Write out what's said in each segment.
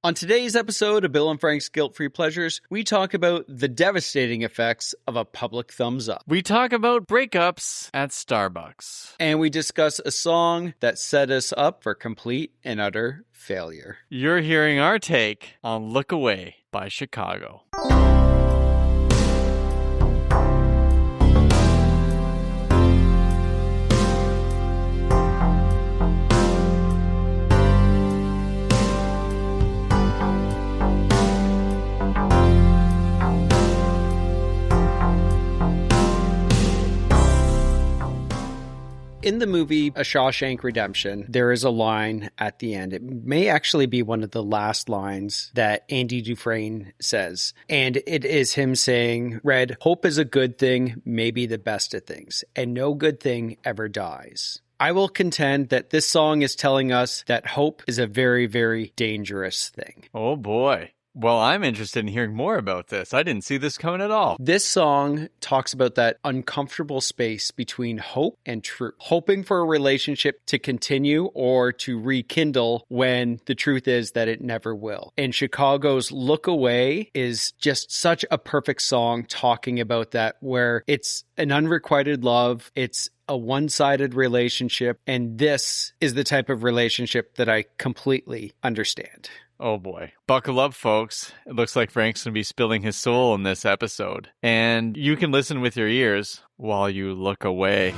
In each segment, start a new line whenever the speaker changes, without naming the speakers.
On today's episode of Bill and Frank's Guilt-Free Pleasures, we talk about the devastating effects of a public thumbs up.
We talk about breakups at Starbucks.
And we discuss a song that set us up for complete and utter failure.
You're hearing our take on Look Away by Chicago.
In the movie A Shawshank Redemption, there is a line at the end. It may actually be one of the last lines that Andy Dufresne says. And it is him saying, Red, hope is a good thing, maybe the best of things, and no good thing ever dies. I will contend that this song is telling us that hope is a very, very dangerous thing.
Oh boy. Well, I'm interested in hearing more about this. I didn't see this coming at all.
This song talks about that uncomfortable space between hope and truth. Hoping for a relationship to continue or to rekindle when the truth is that it never will. And Chicago's Look Away is just such a perfect song talking about that, where it's an unrequited love, it's a one-sided relationship, and this is the type of relationship that I completely understand.
Oh boy. Buckle up, folks. It looks like Frank's going to be spilling his soul in this episode. And you can listen with your ears while you look away.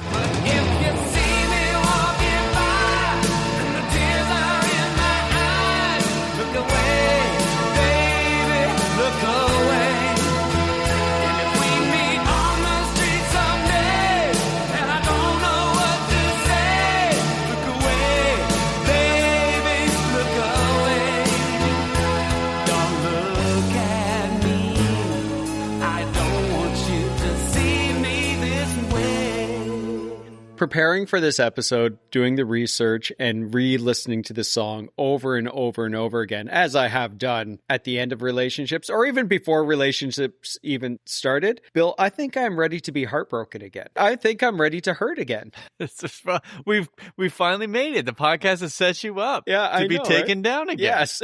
Preparing for this episode, doing the research, and re-listening to the song over and over and over again, as I have done at the end of relationships, or even before relationships even started, Bill, I think I'm ready to be heartbroken again. I think I'm ready to hurt again.
We finally made it. The podcast has set you up to be taken down again.
Yes.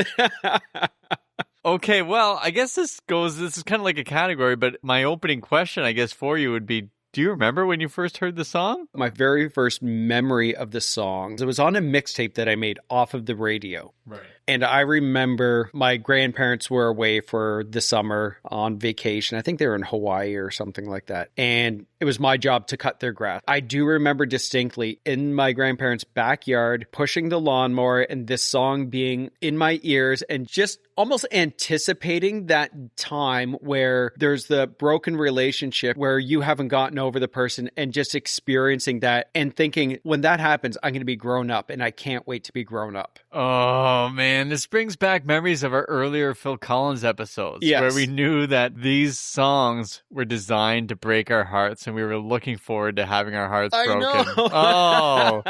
Okay, well, I guess this is kind of like a category, but my opening question, I guess, for you would be, do you remember when you first heard the song?
My very first memory of the song, it was on a mixtape that I made off of the radio.
Right.
And I remember my grandparents were away for the summer on vacation. I think they were in Hawaii or something like that. And it was my job to cut their grass. I do remember distinctly in my grandparents' backyard pushing the lawnmower and this song being in my ears and just almost anticipating that time where there's the broken relationship where you haven't gotten over the person and just experiencing that and thinking, when that happens, I'm going to be grown up and I can't wait to be grown up.
Oh, man. This brings back memories of our earlier Phil Collins episodes where we knew that these songs were designed to break our hearts and we were looking forward to having our hearts broken.
Know.
Oh.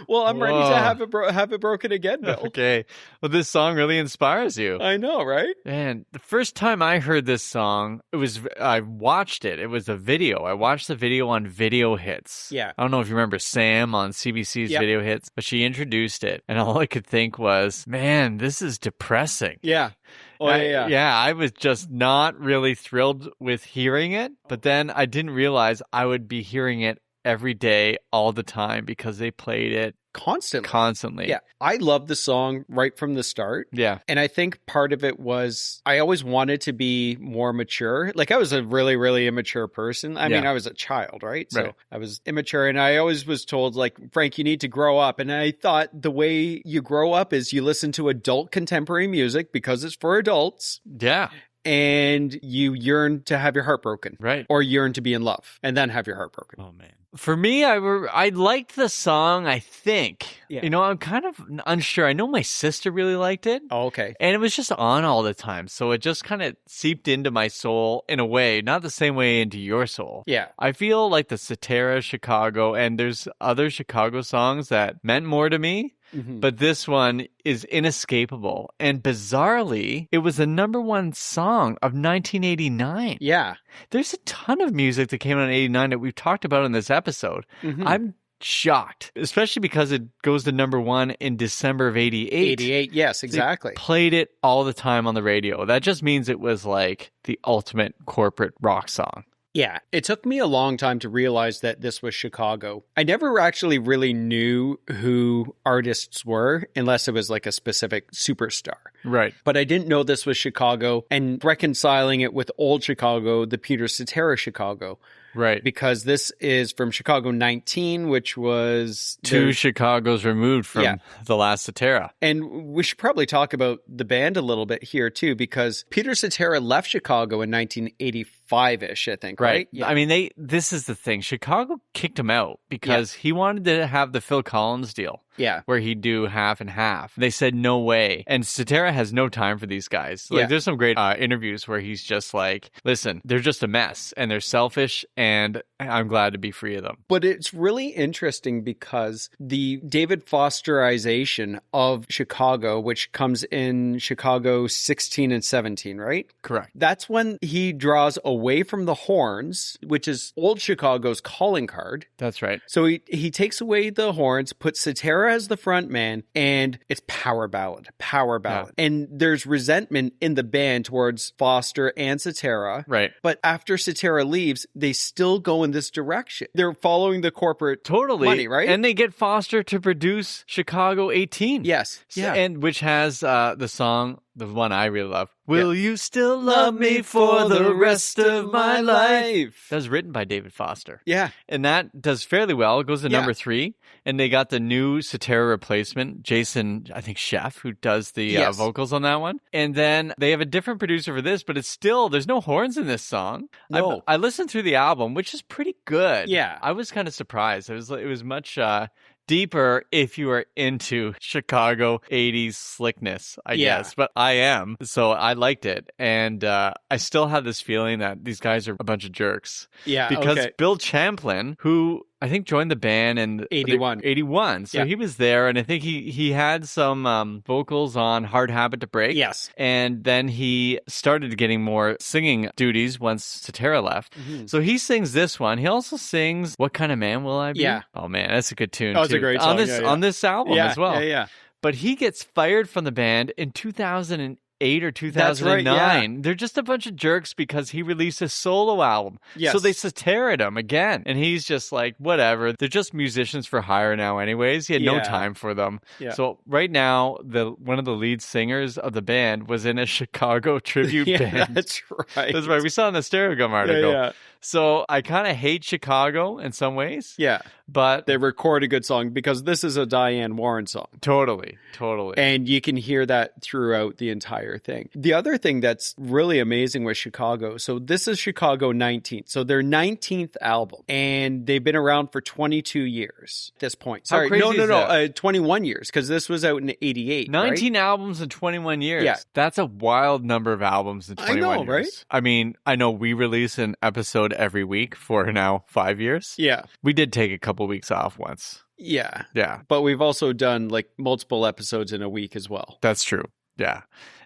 Well, I'm ready to have it broken again, Bill.
Okay. Well, this song really inspires you.
I know, right?
Man, the first time I heard this song, I watched it. It was a video. I watched the video on Video Hits.
Yeah.
I don't know if you remember Sam on CBC's Video Hits, but she introduced it. And all I could think was, man, this is depressing.
Yeah. Oh, yeah.
Yeah, I was just not really thrilled with hearing it. But then I didn't realize I would be hearing it every day, all the time, because they played it constantly. Yeah.
I love the song right from the start.
Yeah.
And I think part of it was I always wanted to be more mature. Like I was a really, really immature person. I mean, I was a child, right? So I was immature and I always was told like, Frank, you need to grow up. And I thought the way you grow up is you listen to adult contemporary music because it's for adults.
Yeah.
And you yearn to have your heart broken.
Right.
Or yearn to be in love and then have your heart broken.
Oh, man. For me, I liked the song, I think.
Yeah.
You know, I'm kind of unsure. I know my sister really liked it.
Oh, okay.
And it was just on all the time. So it just kind of seeped into my soul in a way, not the same way into your soul.
Yeah.
I feel like the Cetera Chicago, and there's other Chicago songs that meant more to me. Mm-hmm. But this one is inescapable. And bizarrely, it was the #1 song of 1989.
Yeah.
There's a ton of music that came out in 89 that we've talked about in this episode. Mm-hmm. I'm shocked, especially because it goes to number one in December of 88.
88, yes, exactly.
They played it all the time on the radio. That just means it was like the ultimate corporate rock song.
Yeah, it took me a long time to realize that this was Chicago. I never actually really knew who artists were unless it was like a specific superstar.
Right.
But I didn't know this was Chicago, and reconciling it with old Chicago, the Peter Cetera Chicago.
Right.
Because this is from Chicago 19, which was...
two Chicagos removed from the last Cetera.
And we should probably talk about the band a little bit here, too, because Peter Cetera left Chicago in 1985-ish, I think, right?
Yeah. I mean, this is the thing. Chicago kicked him out because he wanted to have the Phil Collins deal.
Yeah.
Where he'd do half and half. They said, no way. And Cetera has no time for these guys. Like, there's some great interviews where he's just like, listen, they're just a mess and they're selfish and I'm glad to be free of them.
But it's really interesting because the David Fosterization of Chicago, which comes in Chicago 16 and 17, right?
Correct.
That's when he draws away from the horns, which is old Chicago's calling card.
That's right.
So he takes away the horns, puts Cetera as the front man, and it's power ballad. Yeah. And there's resentment in the band towards Foster and Cetera.
Right.
But after Cetera leaves, they still go in this direction. They're following the corporate money, right?
And they get Foster to produce Chicago 18.
Yes. Yeah.
And which has the song, the one I really love, Will You Still Love Me for the Rest of My Life? That was written by David Foster.
Yeah.
And that does fairly well. It goes to number 3. And they got the new Cetera replacement, Jason, I think, Sheff, who does the vocals on that one. And then they have a different producer for this, but it's still, there's no horns in this song.
No.
I listened through the album, which is pretty good.
Yeah.
I was kind of surprised. It was much... deeper if you are into Chicago 80s slickness, I guess. But I am. So I liked it. And I still have this feeling that these guys are a bunch of jerks.
Yeah.
Because Bill Champlin, who I think joined the band in 81. So he was there. And I think he had some vocals on Hard Habit to Break.
Yes.
And then he started getting more singing duties once Cetera left. Mm-hmm. So he sings this one. He also sings What Kind of Man Will I Be?
Yeah.
Oh, man, that's a good tune.
Oh, it's a great song.
On this album as well.
Yeah.
But he gets fired from the band in 2008 or 2009.
That's right,
They're just a bunch of jerks because he released a solo album.
Yes.
So they Cetera'd him again. And he's just like, whatever. They're just musicians for hire now anyways. He had no time for them. Yeah. So right now, one of the lead singers of the band was in a Chicago tribute band.
That's right.
That's right. We saw in the Stereogum article.
Yeah.
So I kind of hate Chicago in some ways.
Yeah.
But
they record a good song because this is a Diane Warren song.
Totally.
And you can hear that throughout the entire thing. The other thing that's really amazing with Chicago, so this is Chicago 19. So their 19th album. And they've been around for 22 years at this point. Sorry, no, 21 years because this was out in 88.
19 albums in 21 years.
Yeah.
That's a wild number of albums in 21 years.
Right?
I mean, I know we release an episode every week for now 5 years.
Yeah.
We did take a couple weeks off once.
Yeah.
Yeah.
But we've also done like multiple episodes in a week as well.
That's true. Yeah.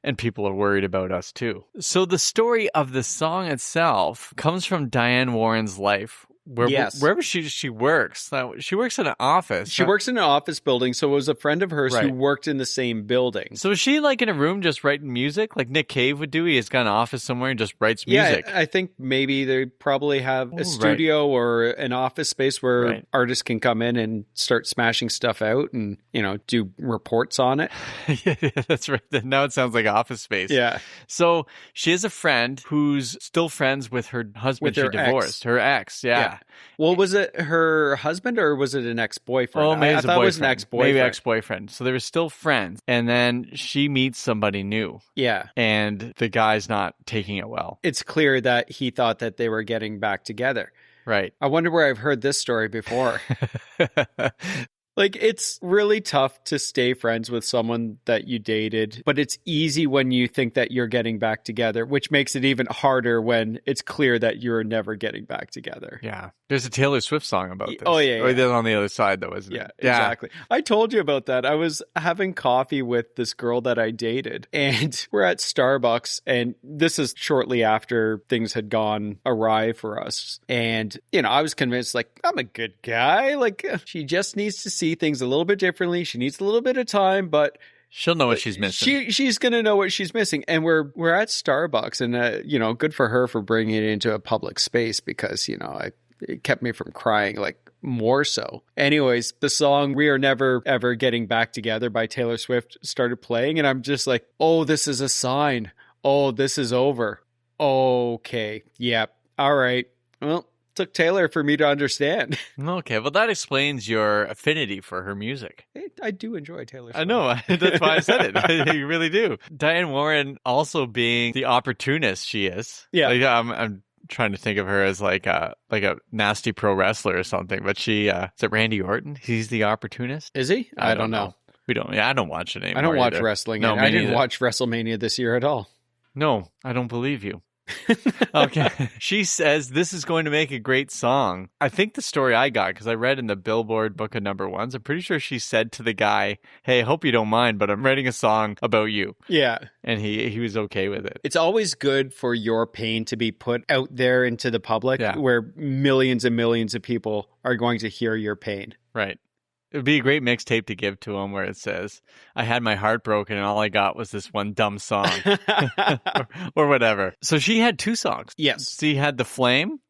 And people are worried about us too. So the story of the song itself comes from Diane Warren's life. Wherever she works. She works in an office.
She works in an office building, so it was a friend of hers who worked in the same building.
So is she like in a room just writing music like Nick Cave would do? He has got an office somewhere and just writes music.
Yeah, I think maybe they probably have a studio or an office space where artists can come in and start smashing stuff out and, do reports on it.
Yeah, that's right. Now it sounds like office space.
Yeah.
So she has a friend who's still friends with her husband. She divorced. Her ex, yeah.
Well, was it her husband or was it an ex-boyfriend?
Oh, maybe
I thought it was an ex-boyfriend.
Maybe ex-boyfriend. So they were still friends. And then she meets somebody new.
Yeah.
And the guy's not taking it well.
It's clear that he thought that they were getting back together.
Right.
I wonder where I've heard this story before. Like, it's really tough to stay friends with someone that you dated, but it's easy when you think that you're getting back together, which makes it even harder when it's clear that you're never getting back together.
Yeah. There's a Taylor Swift song about this.
Oh, yeah.
Or then on the other side, though, isn't it?
Yeah, exactly. I told you about that. I was having coffee with this girl that I dated, and we're at Starbucks, and this is shortly after things had gone awry for us. And, I was convinced, like, I'm a good guy. Like, she just needs to see things a little bit differently. She needs a little bit of time, but
she'll know what she's missing.
She's going to know what she's missing. And we're at Starbucks, and, good for her for bringing it into a public space because, it kept me from crying, like, more so. Anyways, the song We Are Never Ever Getting Back Together by Taylor Swift started playing, and I'm just like, oh, this is a sign. Oh, this is over. Okay. Yep. All right. Well, took Taylor for me to understand.
Okay, well, that explains your affinity for her music.
I do enjoy Taylor Swift.
I know. That's why I said it. You really do. Diane Warren also being the opportunist she is.
Yeah.
Like, I'm trying to think of her as like a nasty pro wrestler or something, but she is it Randy Orton? He's the opportunist?
Is he? I don't know.
We don't. Yeah, I don't watch it anymore.
I don't watch
either.
wrestling.
No,
I didn't watch WrestleMania this year at all.
No, I don't believe you. Okay. She says this is going to make a great song. I think the story I got, because I read in the Billboard Book of Number Ones, I'm pretty sure she said to the guy, hey, I hope you don't mind, but I'm writing a song about you.
Yeah.
And he was okay with it.
It's always good for your pain to be put out there into the public where millions and millions of people are going to hear your pain.
Right. It would be a great mixtape to give to him where it says, I had my heart broken and all I got was this one dumb song or whatever. So she had two songs.
Yes.
She had The Flame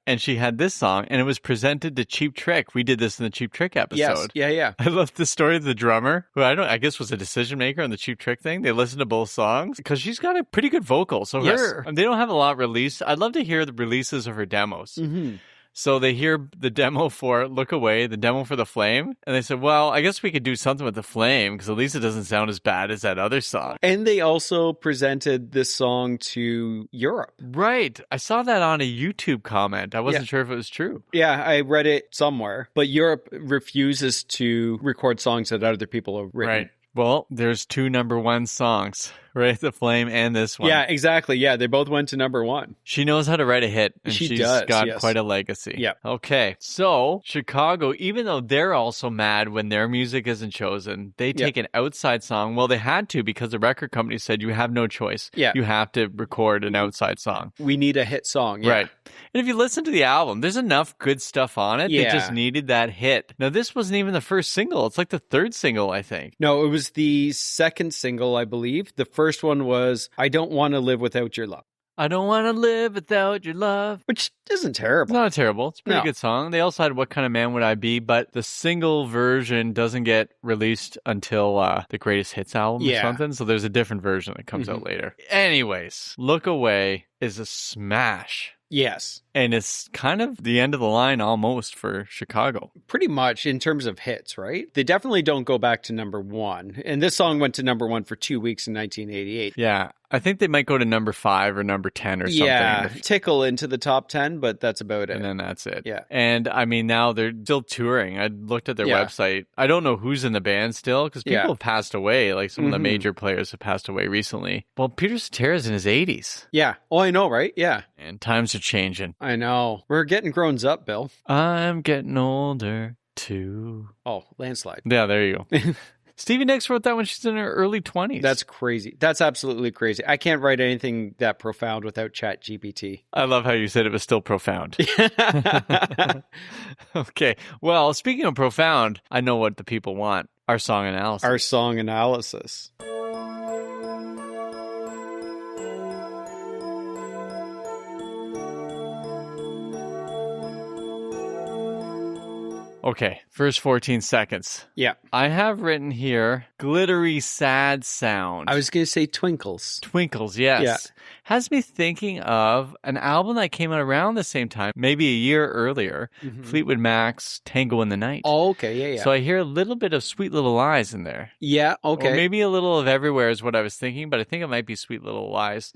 and she had this song and it was presented to Cheap Trick. We did this in the Cheap Trick episode.
Yes. Yeah.
I love the story of the drummer who I guess was a decision maker on the Cheap Trick thing. They listened to both songs because she's got a pretty good vocal. So they don't have a lot released. I'd love to hear the releases of her demos.
Mm-hmm.
So they hear the demo for Look Away, the demo for The Flame, and they said, well, I guess we could do something with The Flame because at least it doesn't sound as bad as that other song.
And they also presented this song to Europe.
Right. I saw that on a YouTube comment. I wasn't sure if it was true.
Yeah, I read it somewhere. But Europe refuses to record songs that other people have written.
Right. Well, there's two number one songs, right? The Flame and this one.
Yeah, exactly. Yeah, they both went to number one.
She knows how to write a hit. And she's got quite a legacy.
Yeah.
Okay. So Chicago, even though they're also mad when their music isn't chosen, they take an outside song. Well, they had to because the record company said you have no choice.
Yeah.
You have to record an outside song.
We need a hit song. Yeah.
Right. And if you listen to the album, there's enough good stuff on it.
Yeah.
They just needed that hit. Now, this wasn't even the first single. It's like the third single, I think.
No, it was the second single, I believe. The first one was I Don't Want to Live Without Your Love.
I don't want to live without your love.
Which isn't terrible.
It's not terrible. It's a pretty good song. They also had What Kind of Man Would I Be, but the single version doesn't get released until the Greatest Hits album or something. So there's a different version that comes out later. Anyways, Look Away is a smash.
Yes.
And it's kind of the end of the line almost for Chicago.
Pretty much in terms of hits, right? They definitely don't go back to number one. And this song went to number one for 2 weeks in 1988.
Yeah. I think they might go to number 5 or number 10 or something.
Yeah, tickle into the top 10, but that's about it.
And then that's it.
Yeah.
And I mean, now they're still touring. I looked at their website. I don't know who's in the band still because people have passed away. Like some of the major players have passed away recently. Well, Peter Cetera's in his 80s.
Yeah. Oh, I know, right? Yeah.
And times are changing.
I know. We're getting grown up, Bill.
I'm getting older too.
Oh, Landslide.
Yeah, there you go. Stevie Nicks wrote that when she's in her early 20s.
That's crazy. That's absolutely crazy. I can't write anything that profound without ChatGPT.
I love how you said it was still profound. Okay. Well, speaking of profound, I know what the people want. Our song analysis.
Our song analysis.
Okay, first 14 seconds.
Yeah.
I have written here, glittery sad sound.
I was going to say twinkles.
Twinkles, yes.
Yeah.
Has me thinking of an album that came out around the same time, maybe a year earlier, Fleetwood Mac's Tango in the Night.
Oh, okay, yeah.
So I hear a little bit of Sweet Little Lies in there.
Yeah, okay.
Or maybe a little of Everywhere is what I was thinking, but I think it might be Sweet Little Lies.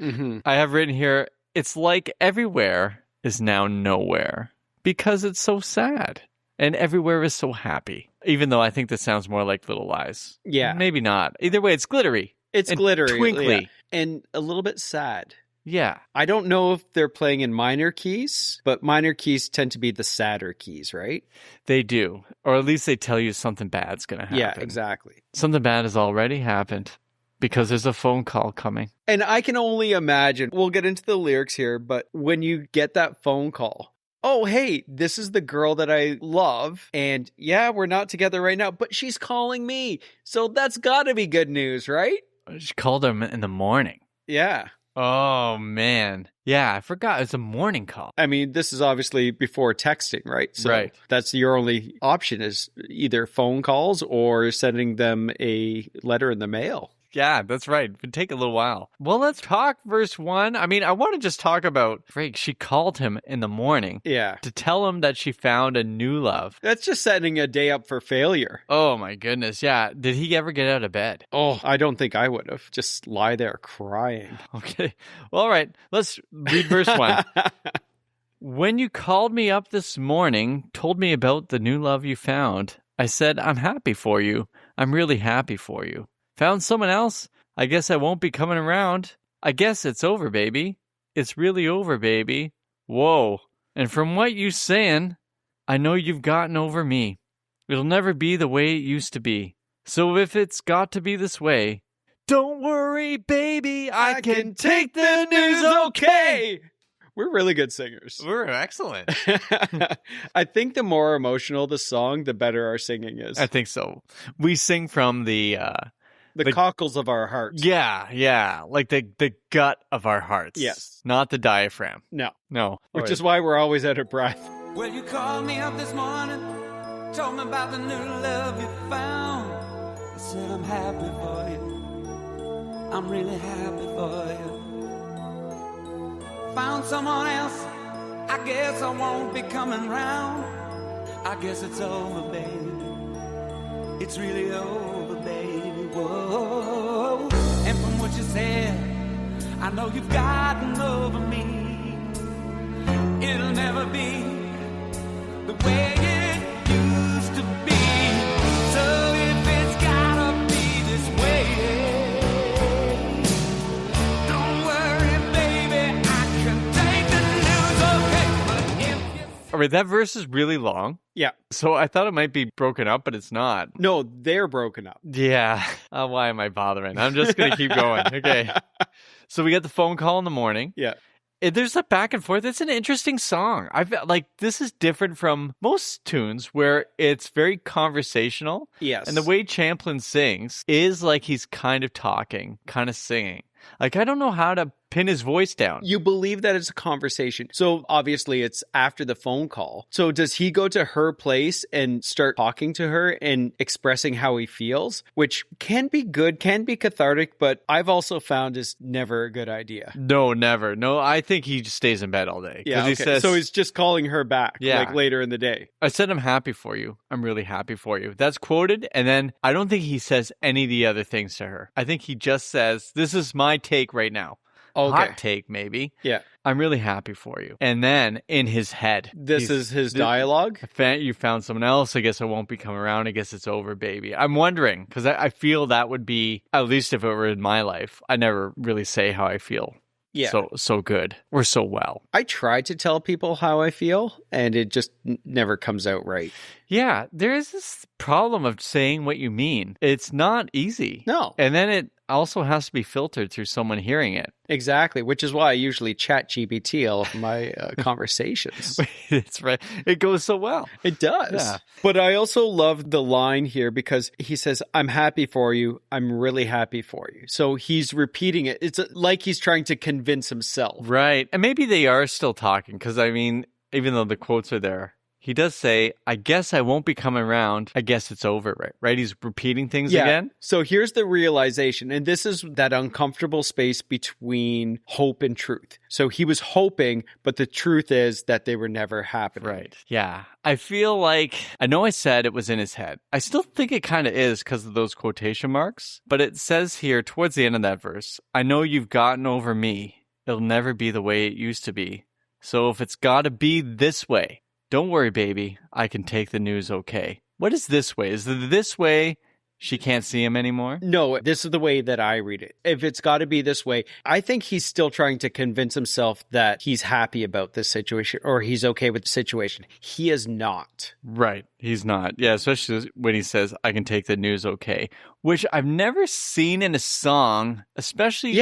I have written here, it's like everywhere is now nowhere because it's so sad. And everywhere is so happy. Even though I think this sounds more like Little Lies.
Yeah.
Maybe not. Either way, it's glittery.
It's
and
glittery.
Twinkly.
Yeah. And a little bit sad.
Yeah.
I don't know if they're playing in minor keys, but minor keys tend to be the sadder keys, right?
They do. Or at least they tell you something bad's going to happen.
Yeah, exactly.
Something bad has already happened because there's a phone call coming.
And I can only imagine, we'll get into the lyrics here, but when you get that phone call, oh, hey, this is the girl that I love. And yeah, we're not together right now, but she's calling me. So that's got to be good news, right?
She called him in the morning.
Yeah.
Oh, man. Yeah, I forgot. It's a morning call.
I mean, this is obviously before texting, right? So
right.
That's your only option is either phone calls or sending them a letter in the mail.
Yeah, that's right. It would take a little while. Well, let's talk verse 1. I mean, I want to just talk about Drake. She called him in the morning to tell him that she found a new love.
That's just setting a day up for failure.
Oh, my goodness. Yeah. Did he ever get out of bed?
Oh, I don't think I would have. Just lie there crying.
Okay. Well, all right. Let's read verse 1. When you called me up this morning, told me about the new love you found, I said, I'm happy for you. I'm really happy for you. Found someone else? I guess I won't be coming around. I guess it's over, baby. It's really over, baby. Whoa. And from what you saying, I know you've gotten over me. It'll never be the way it used to be. So if it's got to be this way, don't worry, baby. I can take the news okay.
We're really good singers.
We're excellent.
I think the more emotional the song, the better our singing is.
I think so. We sing from the
cockles of our hearts.
Yeah. Like the gut of our hearts.
Yes.
Not the diaphragm.
No. Which is why we're always out of breath.
Well, you called me up this morning, told me about the new love you found. I said I'm happy for you. I'm really happy for you. Found someone else. I guess I won't be coming round. I guess it's over, baby. It's really over, baby. Whoa. And from what you said, I know you've gotten over me. It'll never be the way it used to be. So if it's gotta be this way, don't worry, baby, I can take the news okay. But if you...
All right, that verse is really long.
Yeah.
So I thought it might be broken up, but it's not.
No, they're broken up.
Yeah. Why am I bothering? I'm just going to keep going. Okay. So we get the phone call in the morning.
Yeah.
There's a back and forth. It's an interesting song. This is different from most tunes where it's very conversational.
Yes.
And the way Champlin sings is like he's kind of talking, kind of singing. Like, I don't know how to pin his voice down.
You believe that it's a conversation. So obviously it's after the phone call. So does he go to her place and start talking to her and expressing how he feels, which can be good, can be cathartic, but I've also found is never a good idea.
No, never. No, I think he just stays in bed all day.
Yeah, okay.
He says,
so he's just calling her back like later in the day.
I said, I'm happy for you. I'm really happy for you. That's quoted. And then I don't think he says any of the other things to her. I think he just says, this is my take right now.
Okay.
Hot take, maybe.
Yeah.
I'm really happy for you. And then in his head,
this is his dialogue.
You found someone else. I guess I won't be coming around. I guess it's over, baby. I'm wondering, because I feel that would be, at least if it were in my life, I never really say how I feel.
Yeah.
So good. Or so well.
I try to tell people how I feel, and it just never comes out right.
Yeah. There is this problem of saying what you mean. It's not easy.
No.
And then it also has to be filtered through someone hearing it.
Exactly, which is why I usually chat GPT all of my conversations.
It's right. It goes so well.
It does.
Yeah.
But I also love the line here because he says, I'm happy for you. I'm really happy for you. So he's repeating it. It's like he's trying to convince himself.
Right. And maybe they are still talking because, I mean, even though the quotes are there, he does say, I guess I won't be coming around. I guess it's over, right? Right? He's repeating things again.
So here's the realization. And this is that uncomfortable space between hope and truth. So he was hoping, but the truth is that they were never happening.
Right. Yeah. I feel like, I know I said it was in his head. I still think it kind of is because of those quotation marks. But it says here towards the end of that verse, I know you've gotten over me. It'll never be the way it used to be. So if it's got to be this way, don't worry, baby. I can take the news okay. What is this way? Is it this way she can't see him anymore?
No, this is the way that I read it. If it's got to be this way, I think he's still trying to convince himself that he's happy about this situation or he's okay with the situation. He is not.
Right. He's not. Yeah, especially when he says, I can take the news okay, which I've never seen in a song, especially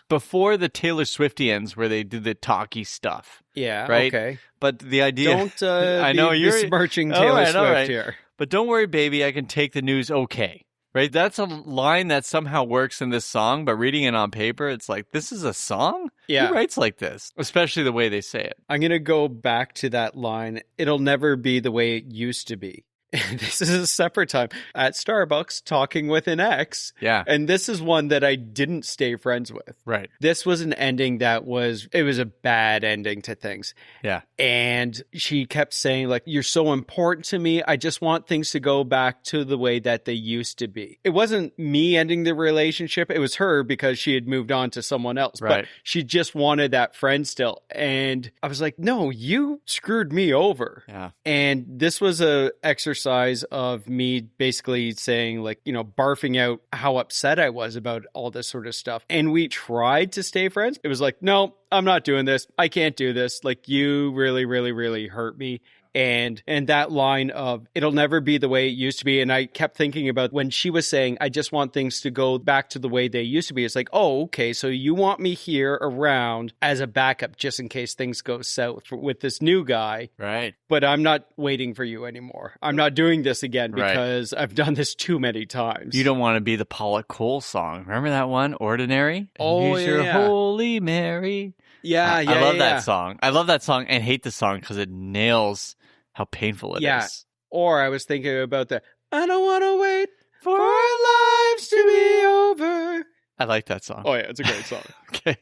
before the Taylor Swiftians where they do the talky stuff.
Yeah,
right?
Okay.
But the idea...
Don't I know you're besmirching Taylor Swift here.
But don't worry, baby, I can take the news okay. Right? That's a line that somehow works in this song, but reading it on paper, it's like, this is a song?
Yeah.
Who writes like this? Especially the way they say it.
I'm going to go back to that line. It'll never be the way it used to be. This is a separate time at Starbucks talking with an ex.
Yeah.
And this is one that I didn't stay friends with.
Right.
This was an ending it was a bad ending to things.
Yeah.
And she kept saying, like, you're so important to me. I just want things to go back to the way that they used to be. It wasn't me ending the relationship. It was her because she had moved on to someone else.
Right.
But she just wanted that friend still. And I was like, no, you screwed me over.
Yeah.
And this was a exercise of me basically saying, like, barfing out how upset I was about all this sort of stuff. And we tried to stay friends. It was like, no, I'm not doing this. I can't do this. Like, you really, really, really hurt me. And that line of, it'll never be the way it used to be. And I kept thinking about when she was saying, I just want things to go back to the way they used to be. It's like, oh, okay. So you want me here around as a backup just in case things go south with this new guy.
Right.
But I'm not waiting for you anymore. I'm not doing this again because I've done this too many times.
You don't want to be the Paula Cole song. Remember that one, Ordinary?
Oh,
He's
yeah.
your Holy Mary.
Yeah,
I love that song. I love that song and hate the song because it nails how painful it is.
Or I was thinking about I don't want to wait for our lives to be over.
I like that song.
Oh, yeah, it's a great song.
Okay.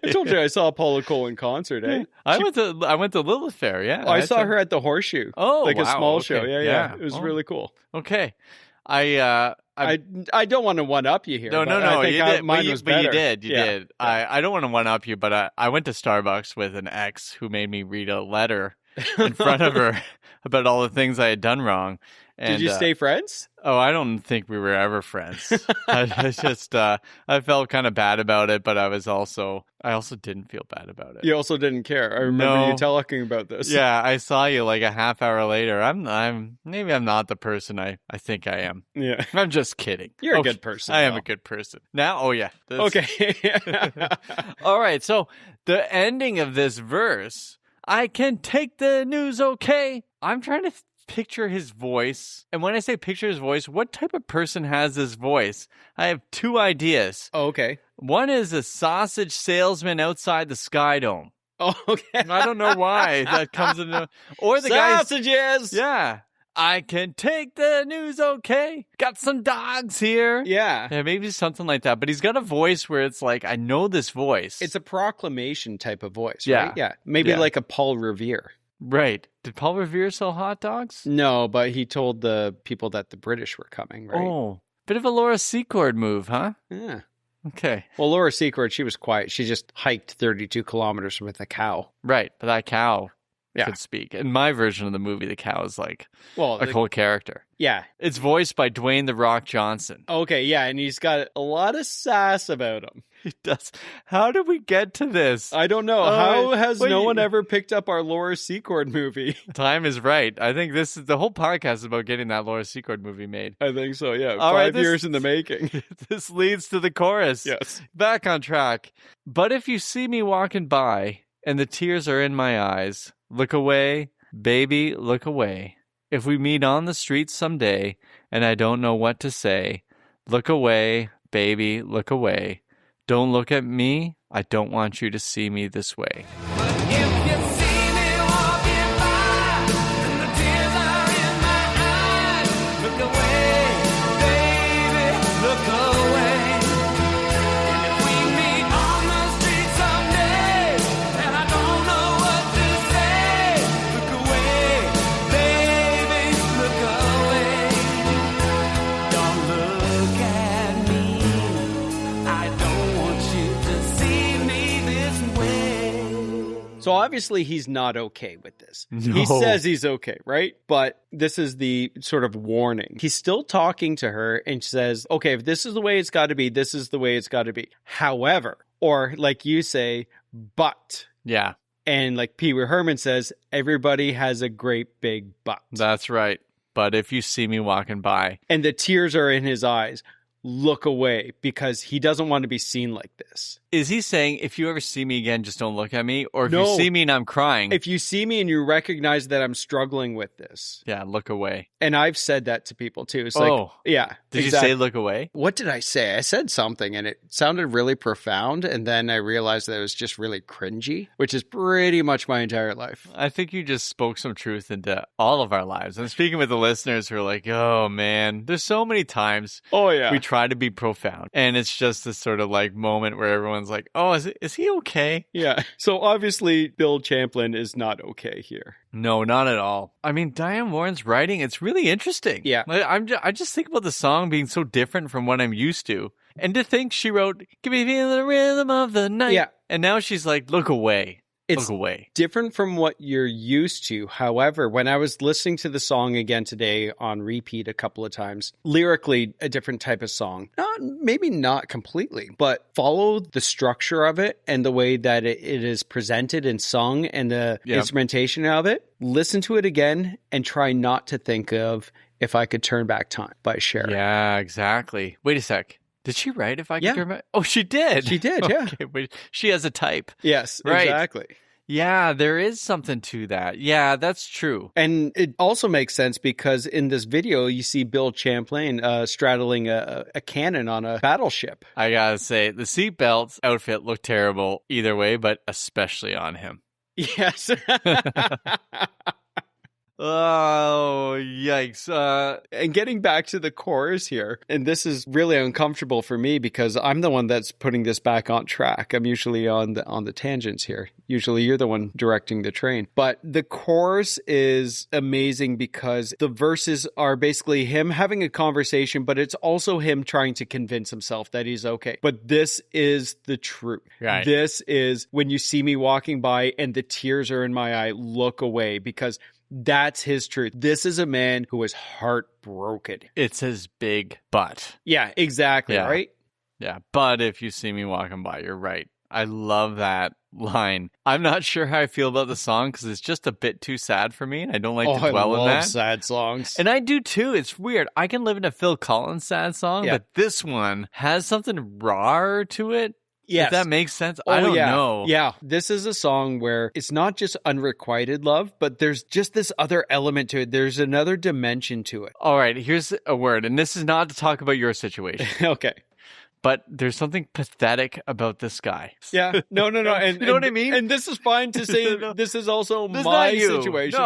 I told you I saw Paula Cole in concert, eh?
I went to Lilith Fair, yeah.
I saw her at the Horseshoe.
Oh,
like
wow,
a small
okay.
show. Yeah. It was really cool.
Okay. I
don't want to one-up you here.
No.
I think
you did.
Mine was better.
But you did. You
Yeah.
did. I don't want to one-up you, but I went to Starbucks with an ex who made me read a letter in front of her about all the things I had done wrong. And,
did you stay friends?
Oh, I don't think we were ever friends. I just, I felt kind of bad about it, but I also didn't feel bad about it.
You also didn't care. I remember you talking about this.
Yeah, I saw you like a half hour later. Maybe I'm not the person I think I am.
Yeah.
I'm just kidding.
You're a good person.
I am a good person. Now, oh yeah.
Okay.
All right, so the ending of this verse, I can take the news okay. I'm trying to picture his voice. And when I say picture his voice, what type of person has this voice? I have two ideas.
Oh, okay.
One is a sausage salesman outside the Sky Dome.
Oh, okay.
I don't know why that comes into... Or the
sausages!
Yeah. I can take the news okay. Got some dogs here.
Yeah.
Maybe something like that. But he's got a voice where it's like, I know this voice.
It's a proclamation type of voice,
Yeah.
right? Yeah. Maybe like a Paul Revere.
Right. Did Paul Revere sell hot dogs?
No, but he told the people that the British were coming, right?
Oh, bit of a Laura Secord move, huh?
Yeah.
Okay.
Well, Laura Secord, she was quiet. She just hiked 32 kilometers with a cow.
Right, but that cow could speak. In my version of the movie, the cow is like a whole character.
Yeah.
It's voiced by Dwayne "The Rock" Johnson.
Okay, yeah, and he's got a lot of sass about him.
He does. How did we get to this?
I don't know. How has no one ever picked up our Laura Secord movie?
Time is right. I think the whole podcast is about getting that Laura Secord movie made.
I think so, yeah.
All
5 years in the making.
This leads to the chorus.
Yes.
Back on track. But if you see me walking by and the tears are in my eyes, look away, baby, look away. If we meet on the street someday and I don't know what to say, look away, baby, look away. Don't look at me. I don't want you to see me this way.
So obviously he's not okay with this.
No.
He says he's okay, right? But this is the sort of warning. He's still talking to her and says, okay, if this is the way it's got to be, this is the way it's got to be. However, or like you say, but.
Yeah.
And like Pee Wee Herman says, everybody has a great big butt.
That's right. But if you see me walking by.
And the tears are in his eyes. Look away, because he doesn't want to be seen like this.
Is he saying, if you ever see me again, just don't look at me? Or if
No.
you see me and I'm crying.
If you see me and you recognize that I'm struggling with this.
Yeah, look away.
And I've said that to people too. It's like, yeah.
Did you say look away?
What did I say? I said something and it sounded really profound. And then I realized that it was just really cringy, which is pretty much my entire life.
I think you just spoke some truth into all of our lives. I'm speaking with the listeners who are like, oh man, there's so many times we try to be profound. And it's just this sort of like moment where everyone's like, oh, is he okay?
Yeah. So obviously Bill Champlin is not okay here.
No, not at all. I mean, Diane Warren's writing, it's really interesting.
Yeah.
I just think about the song being so different from what I'm used to. And to think she wrote, give me the rhythm of the night.
Yeah.
And now she's like, look away.
It's
look away.
Different from what you're used to. However, when I was listening to the song again today on repeat a couple of times, lyrically, a different type of song. Maybe not completely, but follow the structure of it and the way that it is presented and sung and the instrumentation of it. Listen to it again and try not to think of If I Could Turn Back Time by Cher.
Yeah, exactly. Wait a sec. Did she write If I Could Turn Back? Oh, she did.
She did, yeah.
Okay, but she has a type.
Yes,
right.
Exactly.
Yeah, there is something to that. Yeah, that's true.
And it also makes sense because in this video, you see Bill Champlain straddling a cannon on a battleship.
I gotta say, the seatbelt outfit looked terrible either way, but especially on him.
Yes.
Oh, yikes.
And getting back to the chorus here, and this is really uncomfortable for me because I'm the one that's putting this back on track. I'm usually on the tangents here. Usually you're the one directing the train. But the chorus is amazing because the verses are basically him having a conversation, but it's also him trying to convince himself that he's okay. But this is the truth.
Right.
This is when you see me walking by and the tears are in my eye, look away, because that's his truth. This is a man who is heartbroken.
It's his big butt.
Yeah, exactly,
Yeah.
right?
Yeah, but if you see me walking by, you're right. I love that line. I'm not sure how I feel about the song because it's just a bit too sad for me. I don't like to dwell in that.
I love sad songs.
And I do too. It's weird. I can live in a Phil Collins sad song, but this one has something raw to it.
Yes.
If that makes sense. I don't know.
Yeah. This is a song where it's not just unrequited love, but there's just this other element to it. There's another dimension to it.
All right. Here's a word. And this is not to talk about your situation.
Okay.
But there's something pathetic about this guy.
Yeah. No. And,
you know what I mean?
And this is fine to say this is also
This is
my
not you.
situation.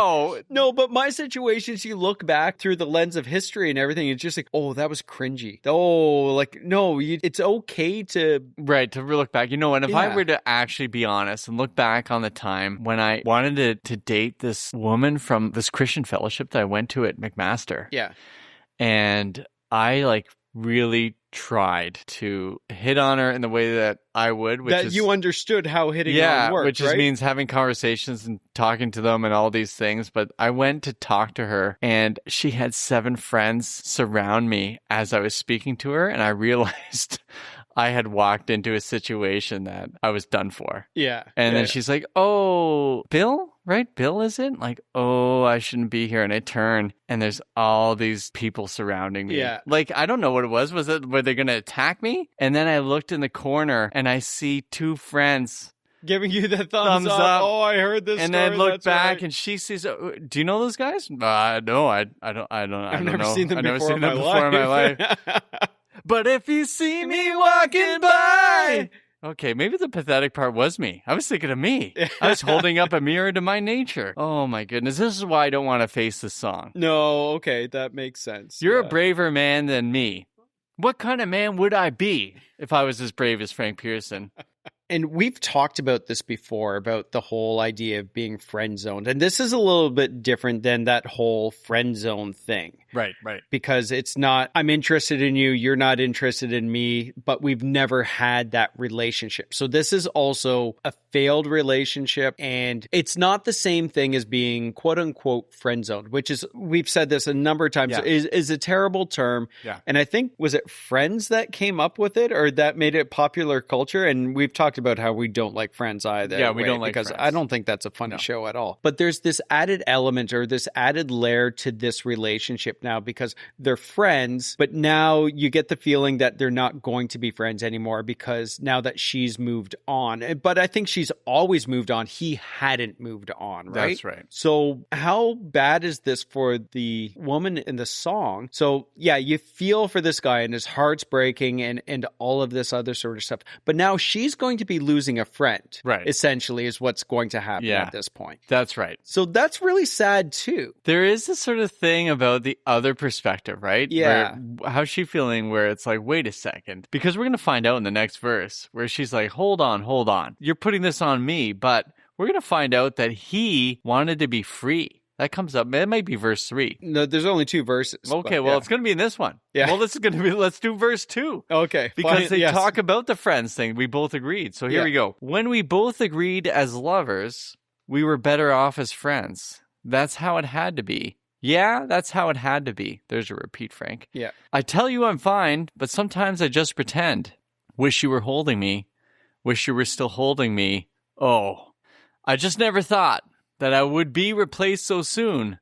No,
but my situations, you look back through the lens of history and everything, it's just like, oh, that was cringy. Oh, like, no, it's okay to...
Right, to look back. You know, and if I were to actually be honest and look back on the time when I wanted to date this woman from this Christian fellowship that I went to at McMaster.
Yeah.
And I really tried to hit on her in the way that I would, which is
you understood how hitting on worked,
which
right?
means having conversations and talking to them and all these things. But I went to talk to her and she had 7 friends surround me as I was speaking to her, and I realized I had walked into a situation that I was done for.
Yeah.
And then she's like, oh, Bill? Right? Bill, is it? Like, oh, I shouldn't be here. And I turn and there's all these people surrounding me.
Yeah.
Like, I don't know what it was. Were they going to attack me? And then I looked in the corner and I see 2 friends
giving you the thumbs up. Oh, I heard this
and
story.
And I look back
right.
and she sees, do you know those guys? No, I don't.
I've never seen them before in my
life. But if you see me walking by... Okay, maybe the pathetic part was me. I was thinking of me. I was holding up a mirror to my nature. Oh my goodness. This is why I don't want to face this song.
No, okay, that makes sense.
You're a braver man than me. What kind of man would I be if I was as brave as Frank Pearson?
And we've talked about this before, about the whole idea of being friend zoned. And this is a little bit different than that whole friend zone thing.
Right.
Because it's not, I'm interested in you, you're not interested in me, but we've never had that relationship. So this is also a failed relationship, and it's not the same thing as being quote unquote friend zoned, which is, we've said this a number of times, is a terrible term.
Yeah.
And I think, was it Friends that came up with it, or that made it popular culture? And we've talked about how we don't like Friends either.
Yeah, we don't like
because
Friends.
I don't think that's a funny show at all. But there's this added element or this added layer to this relationship now, because they're friends, but now you get the feeling that they're not going to be friends anymore because now that she's moved on. But I think she's always moved on. He hadn't moved on, right?
That's right.
So how bad is this for the woman in the song? So yeah, you feel for this guy and his heart's breaking and all of this other sort of stuff. But now she's going to be losing a friend,
right?
Essentially is what's going to happen at this point.
That's right.
So that's really sad too.
There is this sort of thing about the other perspective, right?
Yeah.
How's she feeling where it's like, wait a second, because we're going to find out in the next verse where she's like, hold on. You're putting this on me, but we're going to find out that he wanted to be free. That comes up. It might be verse 3.
No, there's only 2 verses.
Okay, well, it's going to be in this one.
Yeah.
Well, this is going to be, let's do verse 2.
Okay.
Because they talk about the friends thing. We both agreed. So here we go. When we both agreed as lovers, we were better off as friends. That's how it had to be. Yeah, that's how it had to be. There's a repeat, Frank.
Yeah.
I tell you I'm fine, but sometimes I just pretend. Wish you were holding me. Wish you were still holding me. Oh, I just never thought that I would be replaced so soon.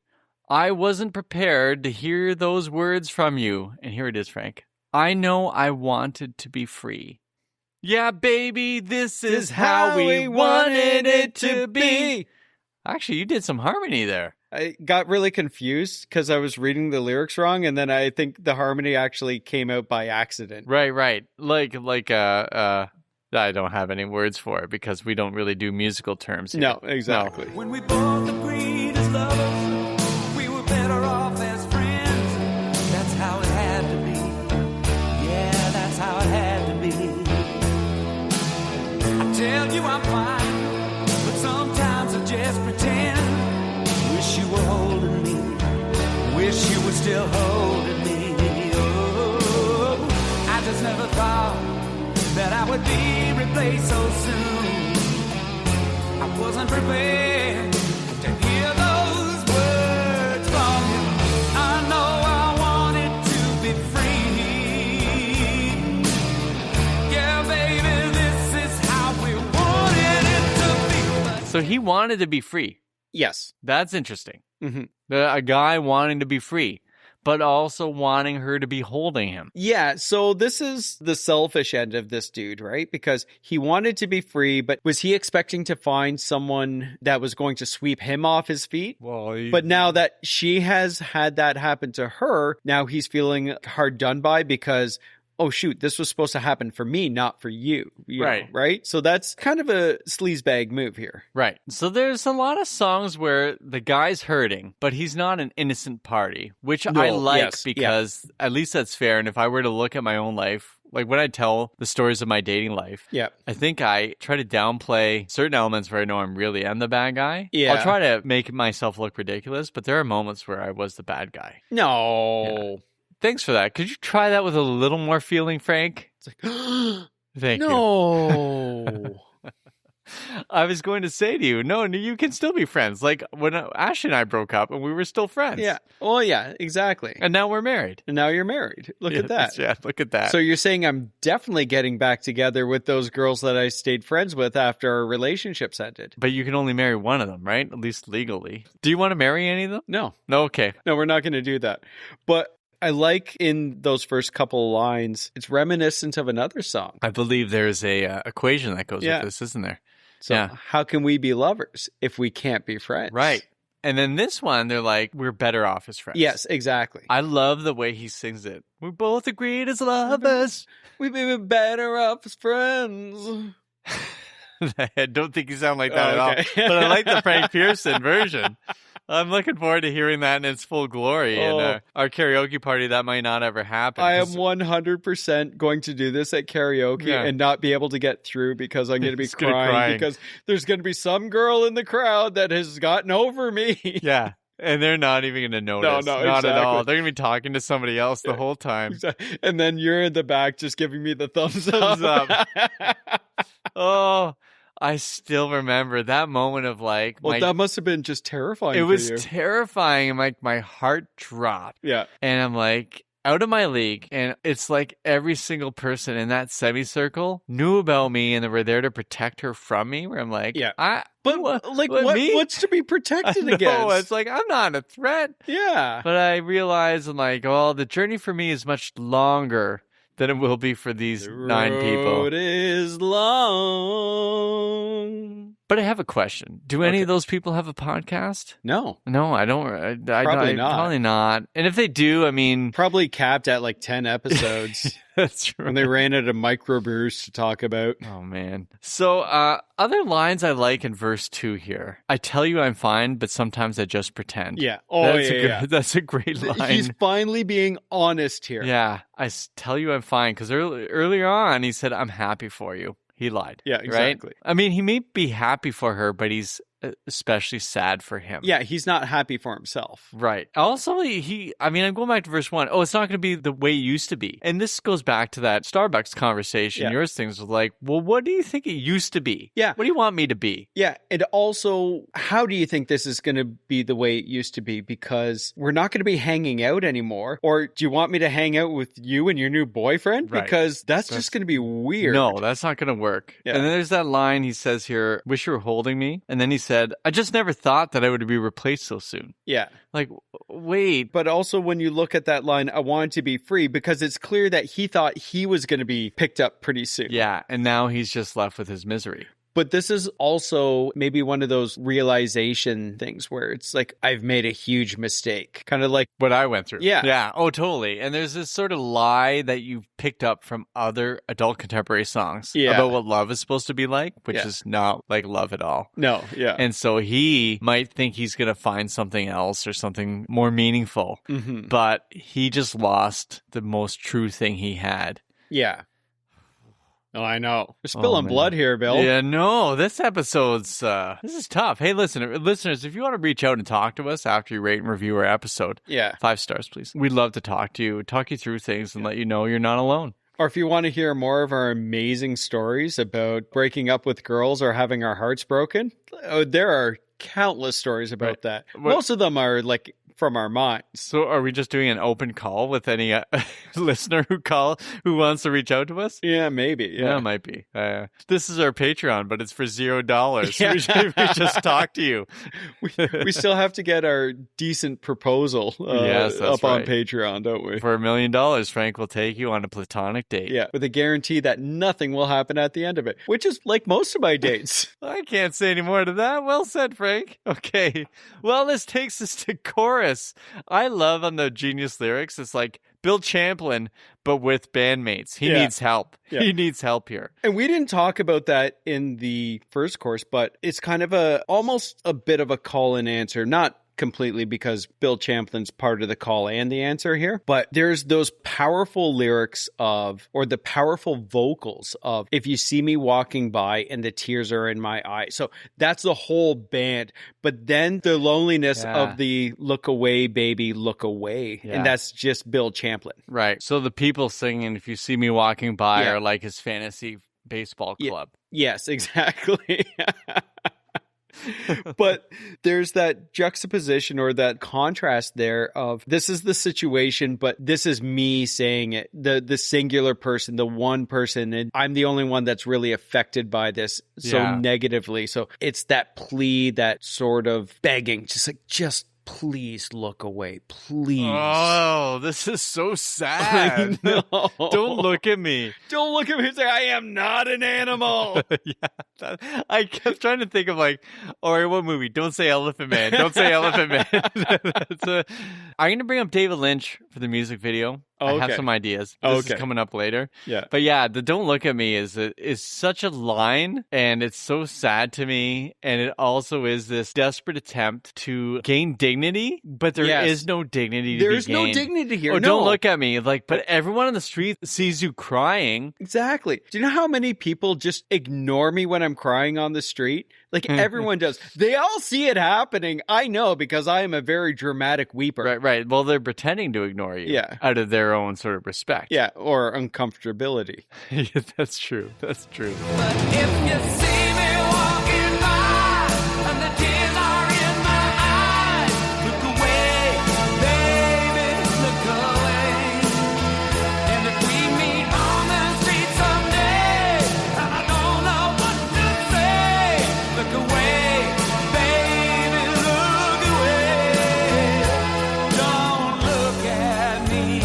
I wasn't prepared to hear those words from you. And here it is, Frank. I know I wanted to be free. Yeah, baby, this is how we wanted it to be. Actually, you did some harmony there.
I got really confused because I was reading the lyrics wrong, and then I think the harmony actually came out by accident.
Right. I don't have any words for it because we don't really do musical terms here.
No, exactly.
When we both agreed as lovers, we were better off as friends. That's how it had to be. Yeah, that's how it had to be. I tell you I'm fine, but sometimes I just pretend. Wish you were holding me. Wish you were still holding me. Oh, I just never thought that I would be replaced so soon. I wasn't prepared to hear those words from you. I know I wanted to be free. Yeah, baby, this is how we wanted it to be.
So he wanted to be free.
Yes.
That's interesting.
Mm-hmm.
A guy wanting to be free, but also wanting her to be holding him.
Yeah, so this is the selfish end of this dude, right? Because he wanted to be free, but was he expecting to find someone that was going to sweep him off his feet?
Well,
But now that she has had that happen to her, now he's feeling hard done by because, oh shoot, this was supposed to happen for me, not for you.
Right.
Right? So that's kind of a sleazebag move here.
Right. So there's a lot of songs where the guy's hurting, but he's not an innocent party, which I like because at least that's fair. And if I were to look at my own life, like when I tell the stories of my dating life, I think I try to downplay certain elements where I know I'm really am the bad guy.
Yeah.
I'll try to make myself look ridiculous, but there are moments where I was the bad guy.
No.
Thanks for that. Could you try that with a little more feeling, Frank?
It's like,
Thank you.
No.
I was going to say to you, no, you can still be friends. Like when Ash and I broke up and we were still friends.
Yeah. Well, yeah, exactly.
And now we're married.
And now you're married. Look at that.
Yeah, look at that.
So you're saying I'm definitely getting back together with those girls that I stayed friends with after our relationships ended.
But you can only marry one of them, right? At least legally. Do you want to marry any of them?
No.
No, okay.
No, we're not going to do that. But I like in those first couple of lines, it's reminiscent of another song.
I believe there's a equation that goes with this, isn't there?
So how can we be lovers if we can't be friends?
Right. And then this one, they're like, we're better off as friends.
Yes, exactly.
I love the way he sings it. We both agreed as lovers.
We've been better off as friends.
I don't think you sound like that at all. But I like the Frank Pearson version. I'm looking forward to hearing that in its full glory. And our karaoke party, that might not ever happen.
I am 100% going to do this at karaoke and not be able to get through because I'm going to be crying because there's going to be some girl in the crowd that has gotten over me.
Yeah. And they're not even going to notice.
No,
not
exactly.
at all. They're going to be talking to somebody else the whole time.
And then you're in the back just giving me the thumbs up.
Oh, I still remember that moment of like...
Well, that must have been just terrifying.
It was terrifying. And like my heart dropped.
Yeah.
And I'm like... out of my league, and it's like every single person in that semicircle knew about me and they were there to protect her from me, where I'm like, what's
to be protected against?
It's like, I'm not a threat.
Yeah.
But I realized, I'm like, oh, the journey for me is much longer than it will be for these 9 people.
The road is long.
But I have a question. Do any of those people have a podcast?
No.
No, I don't.
Probably not.
Probably not. And if they do, I mean...
probably capped at like 10 episodes.
That's true.
When they ran out of microbrews to talk about.
Oh, man. So, other lines I like in verse 2 here. I tell you I'm fine, but sometimes I just pretend.
Yeah.
That's a great line.
He's finally being honest here.
Yeah. Tell you I'm fine. Because earlier on, he said, I'm happy for you. He lied.
Yeah, exactly.
Right? I mean, he may be happy for her, but he's especially sad for him.
Yeah, he's not happy for himself.
Right. Also, I'm going back to verse 1. Oh, it's not going to be the way it used to be. And this goes back to that Starbucks conversation.
Yeah.
Yours things was like, well, what do you think it used to be?
Yeah.
What do you want me to be?
Yeah. And also, how do you think this is going to be the way it used to be? Because we're not going to be hanging out anymore. Or do you want me to hang out with you and your new boyfriend?
Right.
Because that's just going to be weird.
No, that's not going to work. Yeah. And then there's that line he says here, wish you were holding me. And then he said, I just never thought that I would be replaced so soon.
Yeah.
Like, wait.
But also when you look at that line, I wanted to be free, because it's clear that he thought he was going to be picked up pretty soon.
Yeah. And now he's just left with his misery.
But this is also maybe one of those realization things where it's like, I've made a huge mistake. Kind of like
what I went through.
Yeah.
Yeah. Oh, totally. And there's this sort of lie that you've picked up from other adult contemporary songs about what love is supposed to be like, which is not like love at all.
No. Yeah.
And so he might think he's going to find something else or something more meaningful, but he just lost the most true thing he had.
Yeah. Oh, I know. We're spilling blood here, Bill.
Yeah, no, this episode's, this is tough. Hey, listeners, if you want to reach out and talk to us after you rate and review our episode, 5 stars, please. We'd love to talk to you through things and let you know you're not alone.
Or if you want to hear more of our amazing stories about breaking up with girls or having our hearts broken, there are countless stories about that. Most of them are like from our minds.
So are we just doing an open call with any listener who wants to reach out to us?
Yeah, maybe.
Yeah, it might be. This is our Patreon, but it's for $0. Yeah. So we just talk to you.
We still have to get our decent proposal up on Patreon, don't we?
For $1 million, Frank will take you on a platonic date.
Yeah, with a guarantee that nothing will happen at the end of it, which is like most of my dates.
I can't say any more to that. Well said, Frank. Okay. Well, this takes us to chorus. I love on the Genius lyrics, it's like Bill Champlin, but with bandmates. He needs help. Yeah. He needs help here.
And we didn't talk about that in the first course, but it's kind of almost a bit of a call and answer. Not completely, because Bill Champlin's part of the call and the answer here. But there's those powerful lyrics or the powerful vocals of, if you see me walking by and the tears are in my eyes. So that's the whole band. But then the loneliness of the look away, baby, look away. Yeah. And that's just Bill Champlin.
Right. So the people singing, if you see me walking by, are like his fantasy baseball club.
Yes, exactly. But there's that juxtaposition or that contrast there of, this is the situation, but this is me saying it, the singular person, the one person, and I'm the only one that's really affected by this so negatively. So it's that plea, that sort of begging, just please look away, please.
Oh, this is so sad. Don't look at me.
Don't look at me and say, I am not an animal.
I kept trying to think of like, or what movie? Don't say Elephant Man. Don't say Elephant Man. I'm going to bring up David Lynch for the music video. I have
Okay.
some ideas. This is
Okay.
coming up later.
Yeah.
But yeah, the "Don't Look at Me" is such a line, and it's so sad to me. And it also is this desperate attempt to gain dignity, but there
Yes.
is no dignity to
There
be
is no
gained.
dignity here.
Oh,
No.
don't look at me. Like, but everyone on the street sees you crying.
Exactly. Do you know how many people just ignore me when I'm crying on the street? Like everyone does. They all see it happening. I know because I am a very dramatic weeper.
Right. Well, they're pretending to ignore you.
Yeah.
Out of their own sort of respect.
Yeah, or uncomfortability.
Yeah, that's true. That's true.
But if you see me walking by and the tears are in my eyes, look away, baby, look away. And if we meet on the street someday and I don't know what to say, look away, baby, look away. Don't look at me.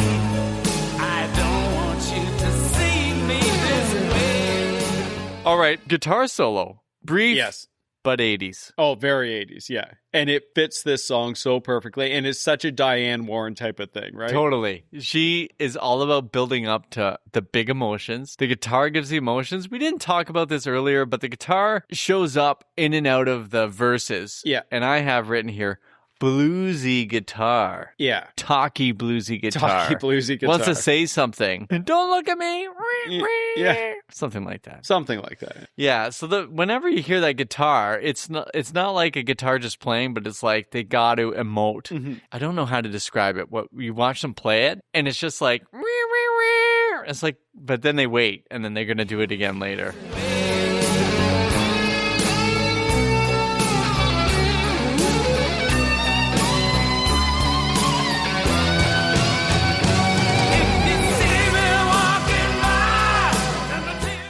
I don't want you to see me this way.
All right, guitar solo. Brief,
Yes.
but 80s.
Oh, very 80s, yeah. And it fits this song so perfectly. And it's such a Diane Warren type of thing, right?
Totally. She is all about building up to the big emotions. The guitar gives the emotions. We didn't talk about this earlier, but the guitar shows up in and out of the verses.
Yeah.
And I have written here, bluesy guitar.
Yeah.
Talky bluesy guitar.
Talky bluesy guitar.
Wants to say something. Don't look at me.
Yeah.
Something like that.
Something like that.
Yeah, so whenever you hear that guitar, it's not like a guitar just playing, but it's like they got to emote.
Mm-hmm.
I don't know how to describe it. What you watch them play it, and it's just like it's like, but then they wait, and then they're gonna do it again later.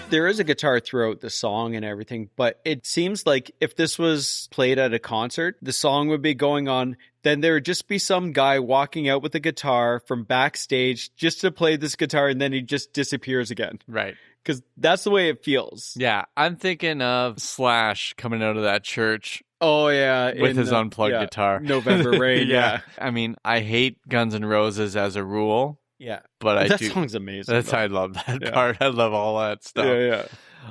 There is a guitar throughout the song and everything, but it seems like if this was played at a concert, the song would be going on, then there would just be some guy walking out with a guitar from backstage just to play this guitar, and then he just disappears again.
Right.
Because that's the way it feels.
Yeah, I'm thinking of Slash coming out of that church
Oh, yeah.
with his unplugged guitar.
November Rain, yeah.
I mean, I hate Guns N' Roses as a rule.
Yeah.
But I
that
do.
song's amazing.
I love that part. I love all that stuff.
Yeah.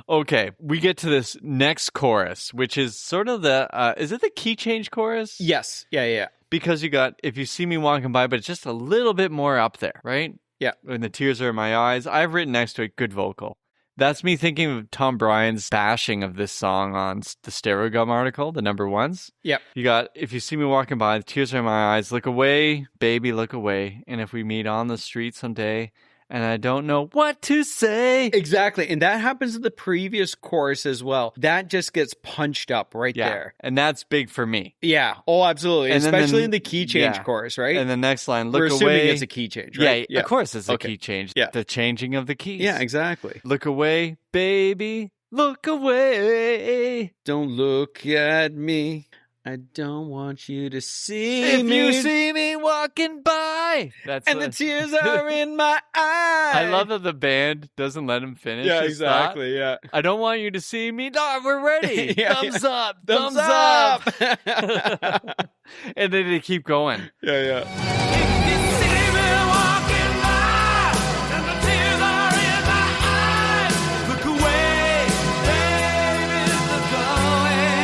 Okay, we get to this next chorus, which is sort of the, is it the key change chorus?
Yes. Yeah.
Because you got, if you see me walking by, but it's just a little bit more up there, right?
Yeah.
When the tears are in my eyes. I've written next to it, good vocal. That's me thinking of Tom Bryan's bashing of this song on the Stereo Gum article, the number ones.
Yep.
You got, if you see me walking by, the tears are in my eyes, look away, baby, look away. And if we meet on the street someday, and I don't know what to say.
Exactly. And that happens in the previous chorus as well. That just gets punched up right there.
And that's big for me.
Yeah. Oh, absolutely.
And then
Especially in the key change
yeah.
chorus, right?
And the next line, look
We're assuming
away.
it's a key change, right?
Yeah, of course it's a
Okay.
key change.
Yeah.
The changing of the keys.
Yeah, exactly.
Look away, baby. Look away.
Don't look at me. I don't want you to see
If
me.
you see me walking by. That's
and the tears are in my eyes.
I love that the band doesn't let him finish.
Yeah,
his
exactly. Yeah.
thought. I don't want you to see me. No, we're ready.
Yeah,
Thumbs up.
Thumbs
up.
up.
And then they keep going.
Yeah.
If you see me walking by and the tears are in my eyes, look away, baby, look away.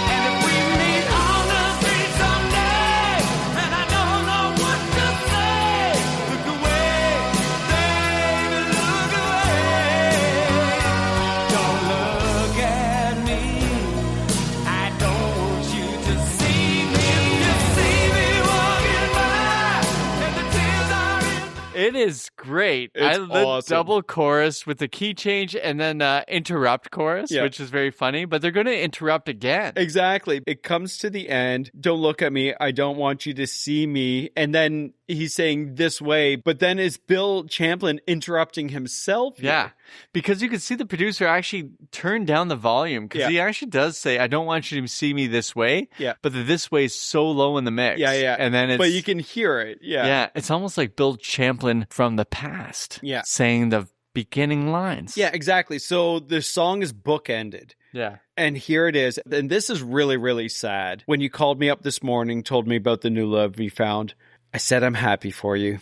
And if we meet on the street someday and I don't know what to say, look away, baby, look away. Don't look at me. I don't want you to see me. You see me walking by and the tears are in.
It is great.
It's
the
awesome.
double chorus with the key change and then interrupt chorus,
Yeah.
which is very funny, but they're going to interrupt again.
Exactly. It comes to the end. Don't look at me. I don't want you to see me. And then he's saying this way, but then is Bill Champlin interrupting himself? here?
Yeah, because you can see the producer actually turn down the volume because
Yeah.
he actually does say, I don't want you to see me this way.
Yeah.
But the this way is so low in the mix.
Yeah.
And then it's,
But you can hear it. Yeah.
yeah, it's almost like Bill Champlin from the past.
Yeah.
Saying the beginning lines.
Yeah, exactly. So the song is bookended.
Yeah.
And here it is. And this is really, really sad. When you called me up this morning, told me about the new love you found, I said, I'm happy for you.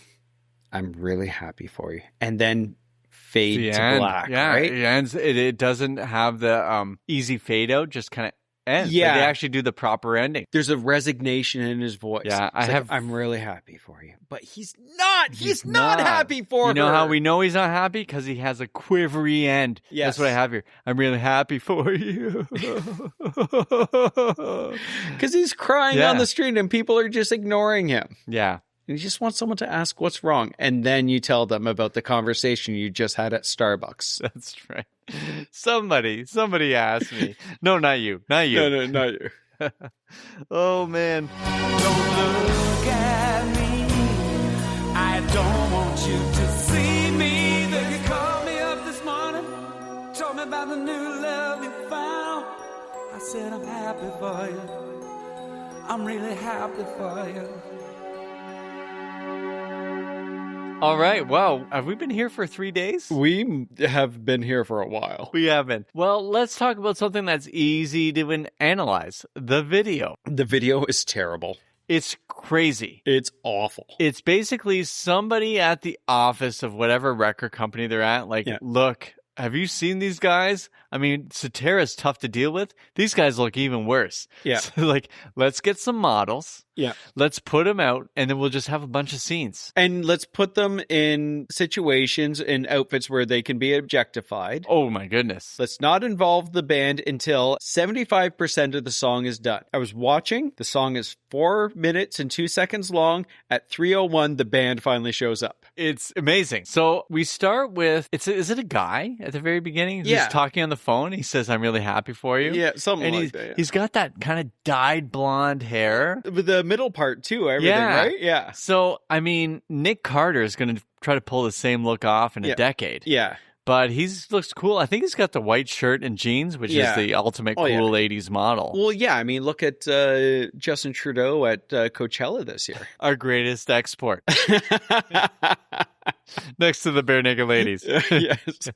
I'm really happy for you. And then fade
The
to
end.
black,
Yeah,
right?
it ends. It doesn't have the easy fade out. Just kind of ends.
Yeah.
Like, they actually do the proper ending.
There's a resignation in his voice.
Yeah,
I'm really happy for you. But he's not. He's not happy for her.
You know how we know he's not happy? Because he has a quivery end.
Yes.
That's what I have here. I'm really happy for you.
Because he's crying on the street and people are just ignoring him.
Yeah.
And he just wants someone to ask what's wrong. And then you tell them about the conversation you just had at Starbucks.
That's right. Somebody asked me. No, not you. Not you.
No, not you.
Oh, man.
Don't look at me. I don't want you to see me. Then you called me up this morning, told me about the new love you found. I said I'm happy for you. I'm really happy for you.
All right. Well, have we been here for 3 days?
We have been here for a while.
We haven't. Well, let's talk about something that's easy to analyze. The video.
The video is terrible.
It's crazy.
It's awful.
It's basically somebody at the office of whatever record company they're at. Like, look, have you seen these guys? I mean, Cetera's tough to deal with. These guys look even worse.
Yeah.
So, like, let's get some models.
Yeah.
Let's put them out, and then we'll just have a bunch of scenes.
And let's put them in situations and outfits where they can be objectified.
Oh, my goodness.
Let's not involve the band until 75% of the song is done. I was watching. The song is 4 minutes and 2 seconds long. At 3:01, the band finally shows up.
It's amazing. So we start with, is it a guy at the very beginning who's talking on the phone? He says, I'm really happy for you.
Yeah, something
and
like that. Yeah.
He's got that kind of dyed blonde hair.
The middle part too, everything, right? Yeah.
So, I mean, Nick Carter is going to try to pull the same look off in a decade.
Yeah.
But he looks cool. I think he's got the white shirt and jeans, which is the ultimate cool 80s model.
Well, yeah. I mean, look at Justin Trudeau at Coachella this year.
Our greatest export. Next to the bare naked ladies.
Yes.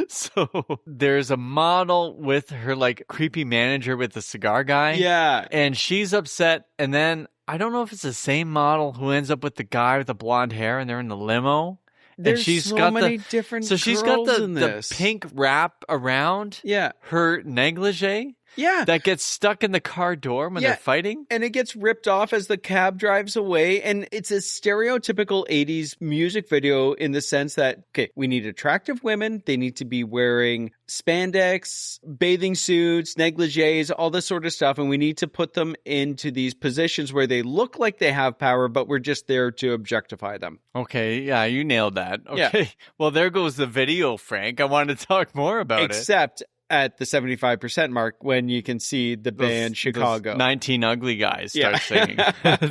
So there's a model with her like creepy manager with the cigar guy.
Yeah.
And she's upset. And then I don't know if it's the same model who ends up with the guy with the blonde hair and they're in the limo.
There's
and she's
so
got
many different
So she's got
girls in
the
this.
pink wrap around her negligee.
Yeah.
That gets stuck in the car door when they're fighting.
And it gets ripped off as the cab drives away. And it's a stereotypical 80s music video in the sense that, okay, we need attractive women. They need to be wearing spandex, bathing suits, negligees, all this sort of stuff. And we need to put them into these positions where they look like they have power, but we're just there to objectify them.
Okay, yeah, you nailed that. Okay,
Yeah.
Well, there goes the video, Frank. I wanted to talk more about
Except at the 75% mark when you can see the band Chicago.
Those 19 ugly guys start singing.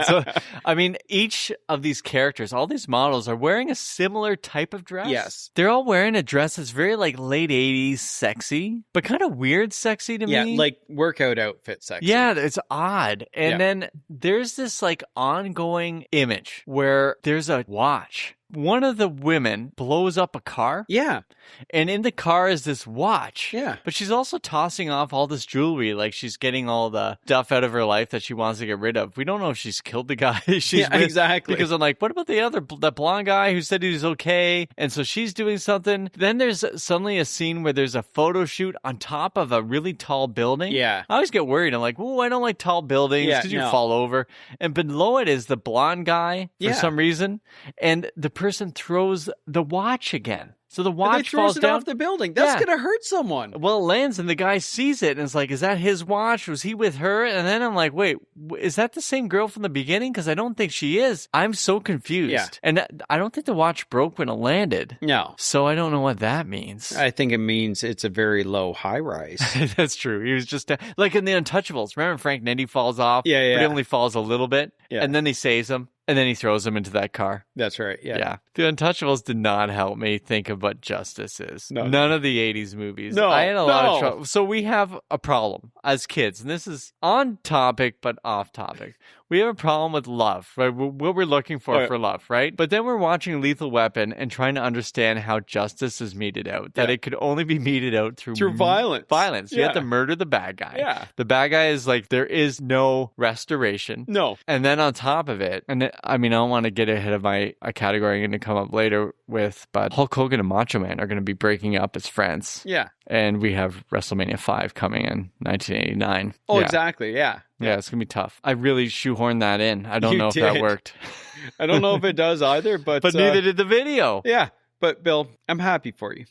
So, I mean, each of these characters, all these models are wearing a similar type of dress.
Yes.
They're all wearing a dress that's very like late 80s sexy, but kind of weird sexy to me.
Yeah, like workout outfit sexy.
Yeah, it's odd. And then there's this like ongoing image where there's a watch. One of the women blows up a car.
Yeah.
And in the car is this watch.
Yeah.
But she's also tossing off all this jewelry. Like she's getting all the stuff out of her life that she wants to get rid of. We don't know if she's killed the guy she's with.
Exactly.
Because I'm like, what about the blonde guy who said he was okay? And so she's doing something. Then there's suddenly a scene where there's a photo shoot on top of a really tall building.
Yeah.
I always get worried. I'm like, oh, I don't like tall buildings because you fall over. And below it is the blonde guy for some reason. And the person throws the watch again. So the watch falls down
off the building. That's going to hurt someone.
Well, it lands and the guy sees it and is like, is that his watch? Was he with her? And then I'm like, wait, is that the same girl from the beginning? Because I don't think she is. I'm so confused. Yeah. And I don't think the watch broke when it landed.
No.
So I don't know what that means.
I think it means it's a very low high rise.
That's true. He was just like in the Untouchables. Remember Frank Nitti falls off?
Yeah.
But he only falls a little bit.
Yeah.
And then he saves him. And then he throws him into that car.
That's right. Yeah.
The Untouchables did not help me think of what justice is.
No.
None of the 80s movies.
No.
I had a lot of trouble. So we have a problem as kids. And this is on topic, but off topic. we have a problem with love, right? What we're looking for love, right? But then we're watching Lethal Weapon and trying to understand how justice is meted out, that it could only be meted out through
violence.
Violence. You have to murder the bad guy.
Yeah.
The bad guy is like, there is no restoration.
No.
And then on top of it, and I mean, I don't want to get ahead of a category I'm going to come up later with, but Hulk Hogan and Macho Man are going to be breaking up as friends.
Yeah.
And we have WrestleMania 5 coming in 1989.
Oh, exactly. Yeah.
Yeah, it's going to be tough. I really shoehorned that in. I don't know if that worked.
I don't know if it does either, but
neither did the video.
Yeah. But Bill, I'm happy for you.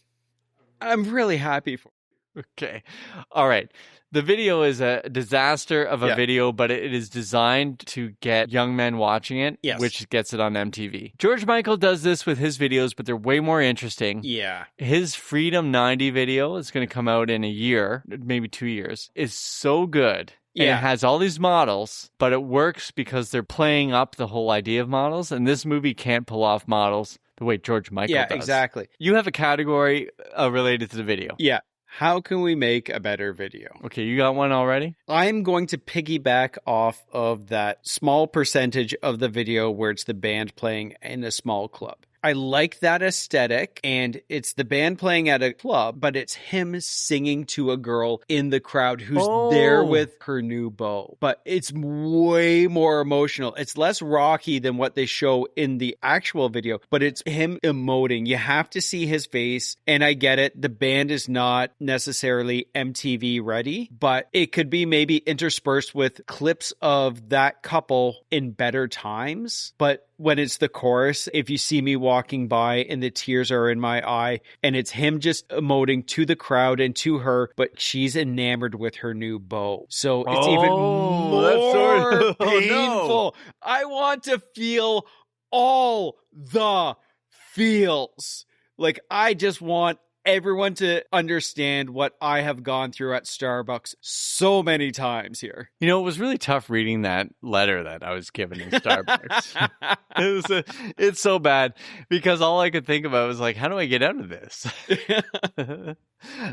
I'm really happy for you.
Okay. All right. The video is a disaster of a video, but it is designed to get young men watching it, which gets it on MTV. George Michael does this with his videos, but they're way more interesting.
Yeah.
His Freedom 90 video is going to come out in a year, maybe 2 years, is so good. Yeah. And it has all these models, but it works because they're playing up the whole idea of models, and this movie can't pull off models the way George Michael does.
Yeah, exactly.
You have a category related to the video.
Yeah. How can we make a better video?
Okay, you got one already?
I'm going to piggyback off of that small percentage of the video where it's the band playing in a small club. I like that aesthetic, and it's the band playing at a club, but it's him singing to a girl in the crowd who's there with her new beau. But it's way more emotional. It's less rocky than what they show in the actual video, but it's him emoting. You have to see his face, and I get it. The band is not necessarily MTV ready, but it could be maybe interspersed with clips of that couple in better times. But when it's the chorus, if you see me walking by and the tears are in my eye, and it's him just emoting to the crowd and to her, but she's enamored with her new beau. So it's even more painful. I want to feel all the feels. Like, I just want everyone to understand what I have gone through at Starbucks so many times here.
You know, it was really tough reading that letter that I was given in Starbucks. It's so bad because all I could think about was like, how do I get out of this?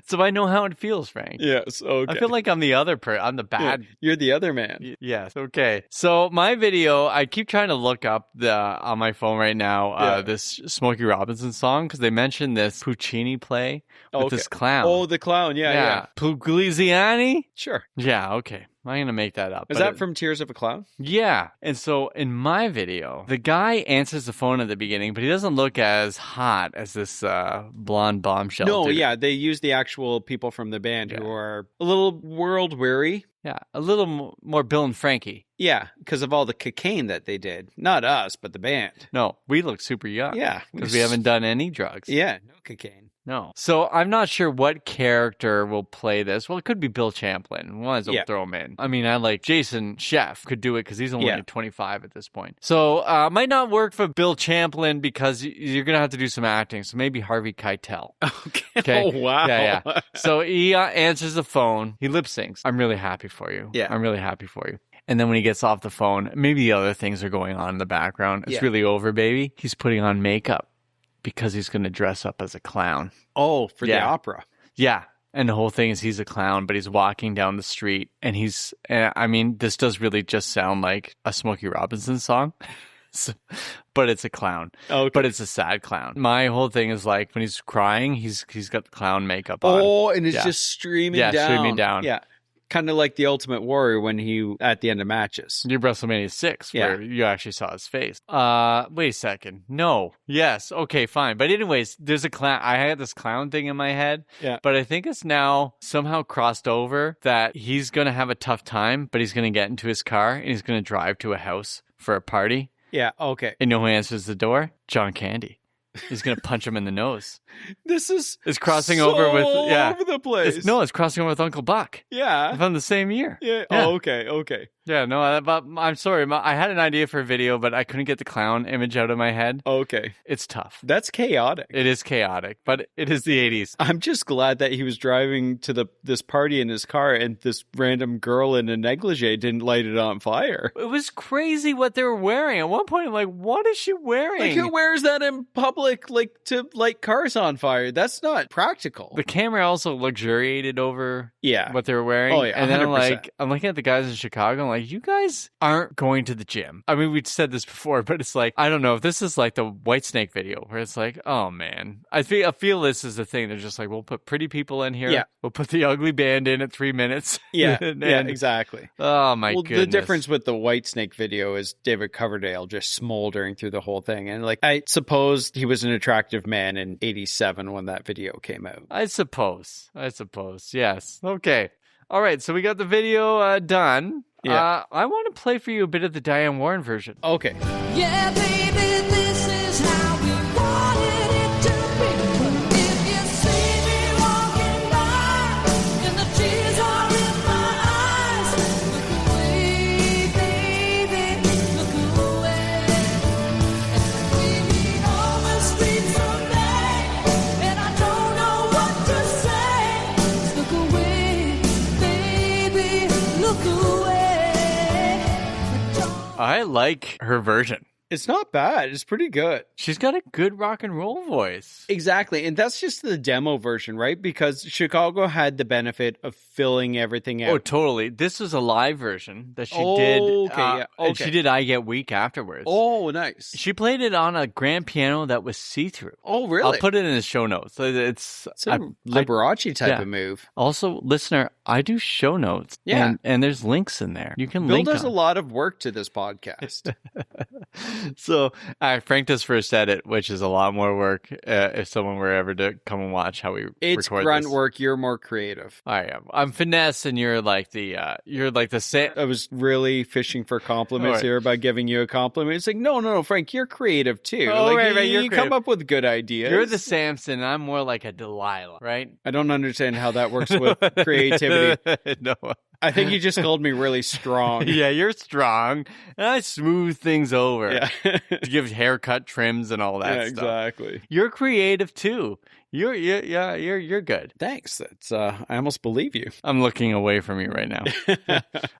So I know how it feels, Frank.
Yes, okay.
I feel like I'm the other I'm the bad.
Yeah, you're the other man.
Yes, okay. So my video, I keep trying to look up on my phone right now this Smokey Robinson song because they mentioned this Puccini play with this clown.
Oh, the clown, yeah.
Pugliese?
Sure.
Yeah, okay. I'm going to make that up.
Is that from Tears of a Clown?
Yeah. And so in my video, the guy answers the phone at the beginning, but he doesn't look as hot as this blonde bombshell.
No, they use the actual people from the band who are a little world weary.
Yeah, a little more Bill and Frankie.
Yeah, because of all the cocaine that they did. Not us, but the band.
No, we look super young.
Yeah.
Because we haven't done any drugs.
Yeah, no cocaine.
No. So I'm not sure what character will play this. Well, it could be Bill Champlin. Might as well throw him in. I mean, I like Jason Sheff could do it because he's only 25 at this point. So might not work for Bill Champlin because you're going to have to do some acting. So maybe Harvey Keitel.
Okay. Oh, wow.
Yeah. So he answers the phone. He lip syncs. I'm really happy for you.
Yeah.
I'm really happy for you. And then when he gets off the phone, maybe the other things are going on in the background. It's really over, baby. He's putting on makeup because he's going to dress up as a clown.
Oh, for the opera.
Yeah. And the whole thing is he's a clown, but he's walking down the street. And he's, I mean, this does really just sound like a Smokey Robinson song. But it's a clown.
Okay.
But it's a sad clown. My whole thing is like when he's crying, he's got the clown makeup on.
Oh, and it's just streaming down.
Yeah, streaming down.
Yeah. Kind of like the Ultimate Warrior when he, at the end of matches.
Your WrestleMania 6, where you actually saw his face. Wait a second. No. Yes. Okay, fine. But anyways, there's a clown. I had this clown thing in my head.
Yeah.
But I think it's now somehow crossed over that he's going to have a tough time, but he's going to get into his car and he's going to drive to a house for a party.
Yeah, okay.
And you know who answers the door? John Candy. He's going to punch him in the nose.
This is
it's crossing over with
over the place.
It's crossing over with Uncle Buck.
Yeah.
From the same year.
Yeah. Oh, okay.
Yeah, no, but I'm sorry. I had an idea for a video, but I couldn't get the clown image out of my head.
Okay.
It's tough.
That's chaotic.
It is chaotic, but it is the 80s.
I'm just glad that he was driving to this party in his car and this random girl in a negligee didn't light it on fire.
It was crazy what they were wearing. At one point, I'm like, what is she wearing?
Like, who wears that in public, like, to light cars on fire? That's not practical.
The camera also luxuriated over what they were wearing.
Oh, yeah,
and then
100%.
I'm looking at the guys in Chicago, I'm like, like, you guys aren't going to the gym. I mean, we've said this before, but it's like, I don't know if this is like the Whitesnake video where it's like, oh man, I feel this is the thing. They're just like, we'll put pretty people in here.
Yeah.
We'll put the ugly band in at 3 minutes.
Yeah,
and,
yeah, exactly.
Oh my goodness.
The difference with the Whitesnake video is David Coverdale just smoldering through the whole thing. And like, I suppose he was an attractive man in 87 when that video came out.
I suppose. Yes. Okay. All right. So we got the video done.
Yeah.
I want to play for you a bit of the Diane Warren version.
Okay.
Yeah, baby, this is how we wanted it to be. But if you see me walking by and the tears are in my eyes, look away, baby, look away. And we meet on the street someday, and I don't know what to say. Look away, baby, look away.
I like her version.
It's not bad. It's pretty good.
She's got a good rock and roll voice.
Exactly. And that's just the demo version, right? Because Chicago had the benefit of filling everything out.
Oh, totally. This was a live version that she did. And she did I Get Weak afterwards.
Oh, nice.
She played it on a grand piano that was see-through.
Oh, really?
I'll put it in the show notes. It's
a Liberace type of move.
Also, listener, I do show notes.
Yeah.
And there's links in there. You can
Bill
link
does
them.
a lot of work to this podcast.
So Frank does first edit, which is a lot more work if someone were ever to come and watch how we
it's
record
grunt
this.
work. You're more creative.
I am. I'm finesse, and you're like the
I was really fishing for compliments here by giving you a compliment. It's like, no, Frank, you're creative too.
Oh,
like,
right,
you come up with good ideas.
You're the Samson. I'm more like a Delilah, right?
I don't understand how that works with creativity.
No.
I think you just called me really strong.
Yeah, you're strong, and I smooth things over.
Yeah.
To give haircut trims and all that stuff.
Exactly.
You're creative too. You're good.
Thanks. That's I almost believe you.
I'm looking away from you right now.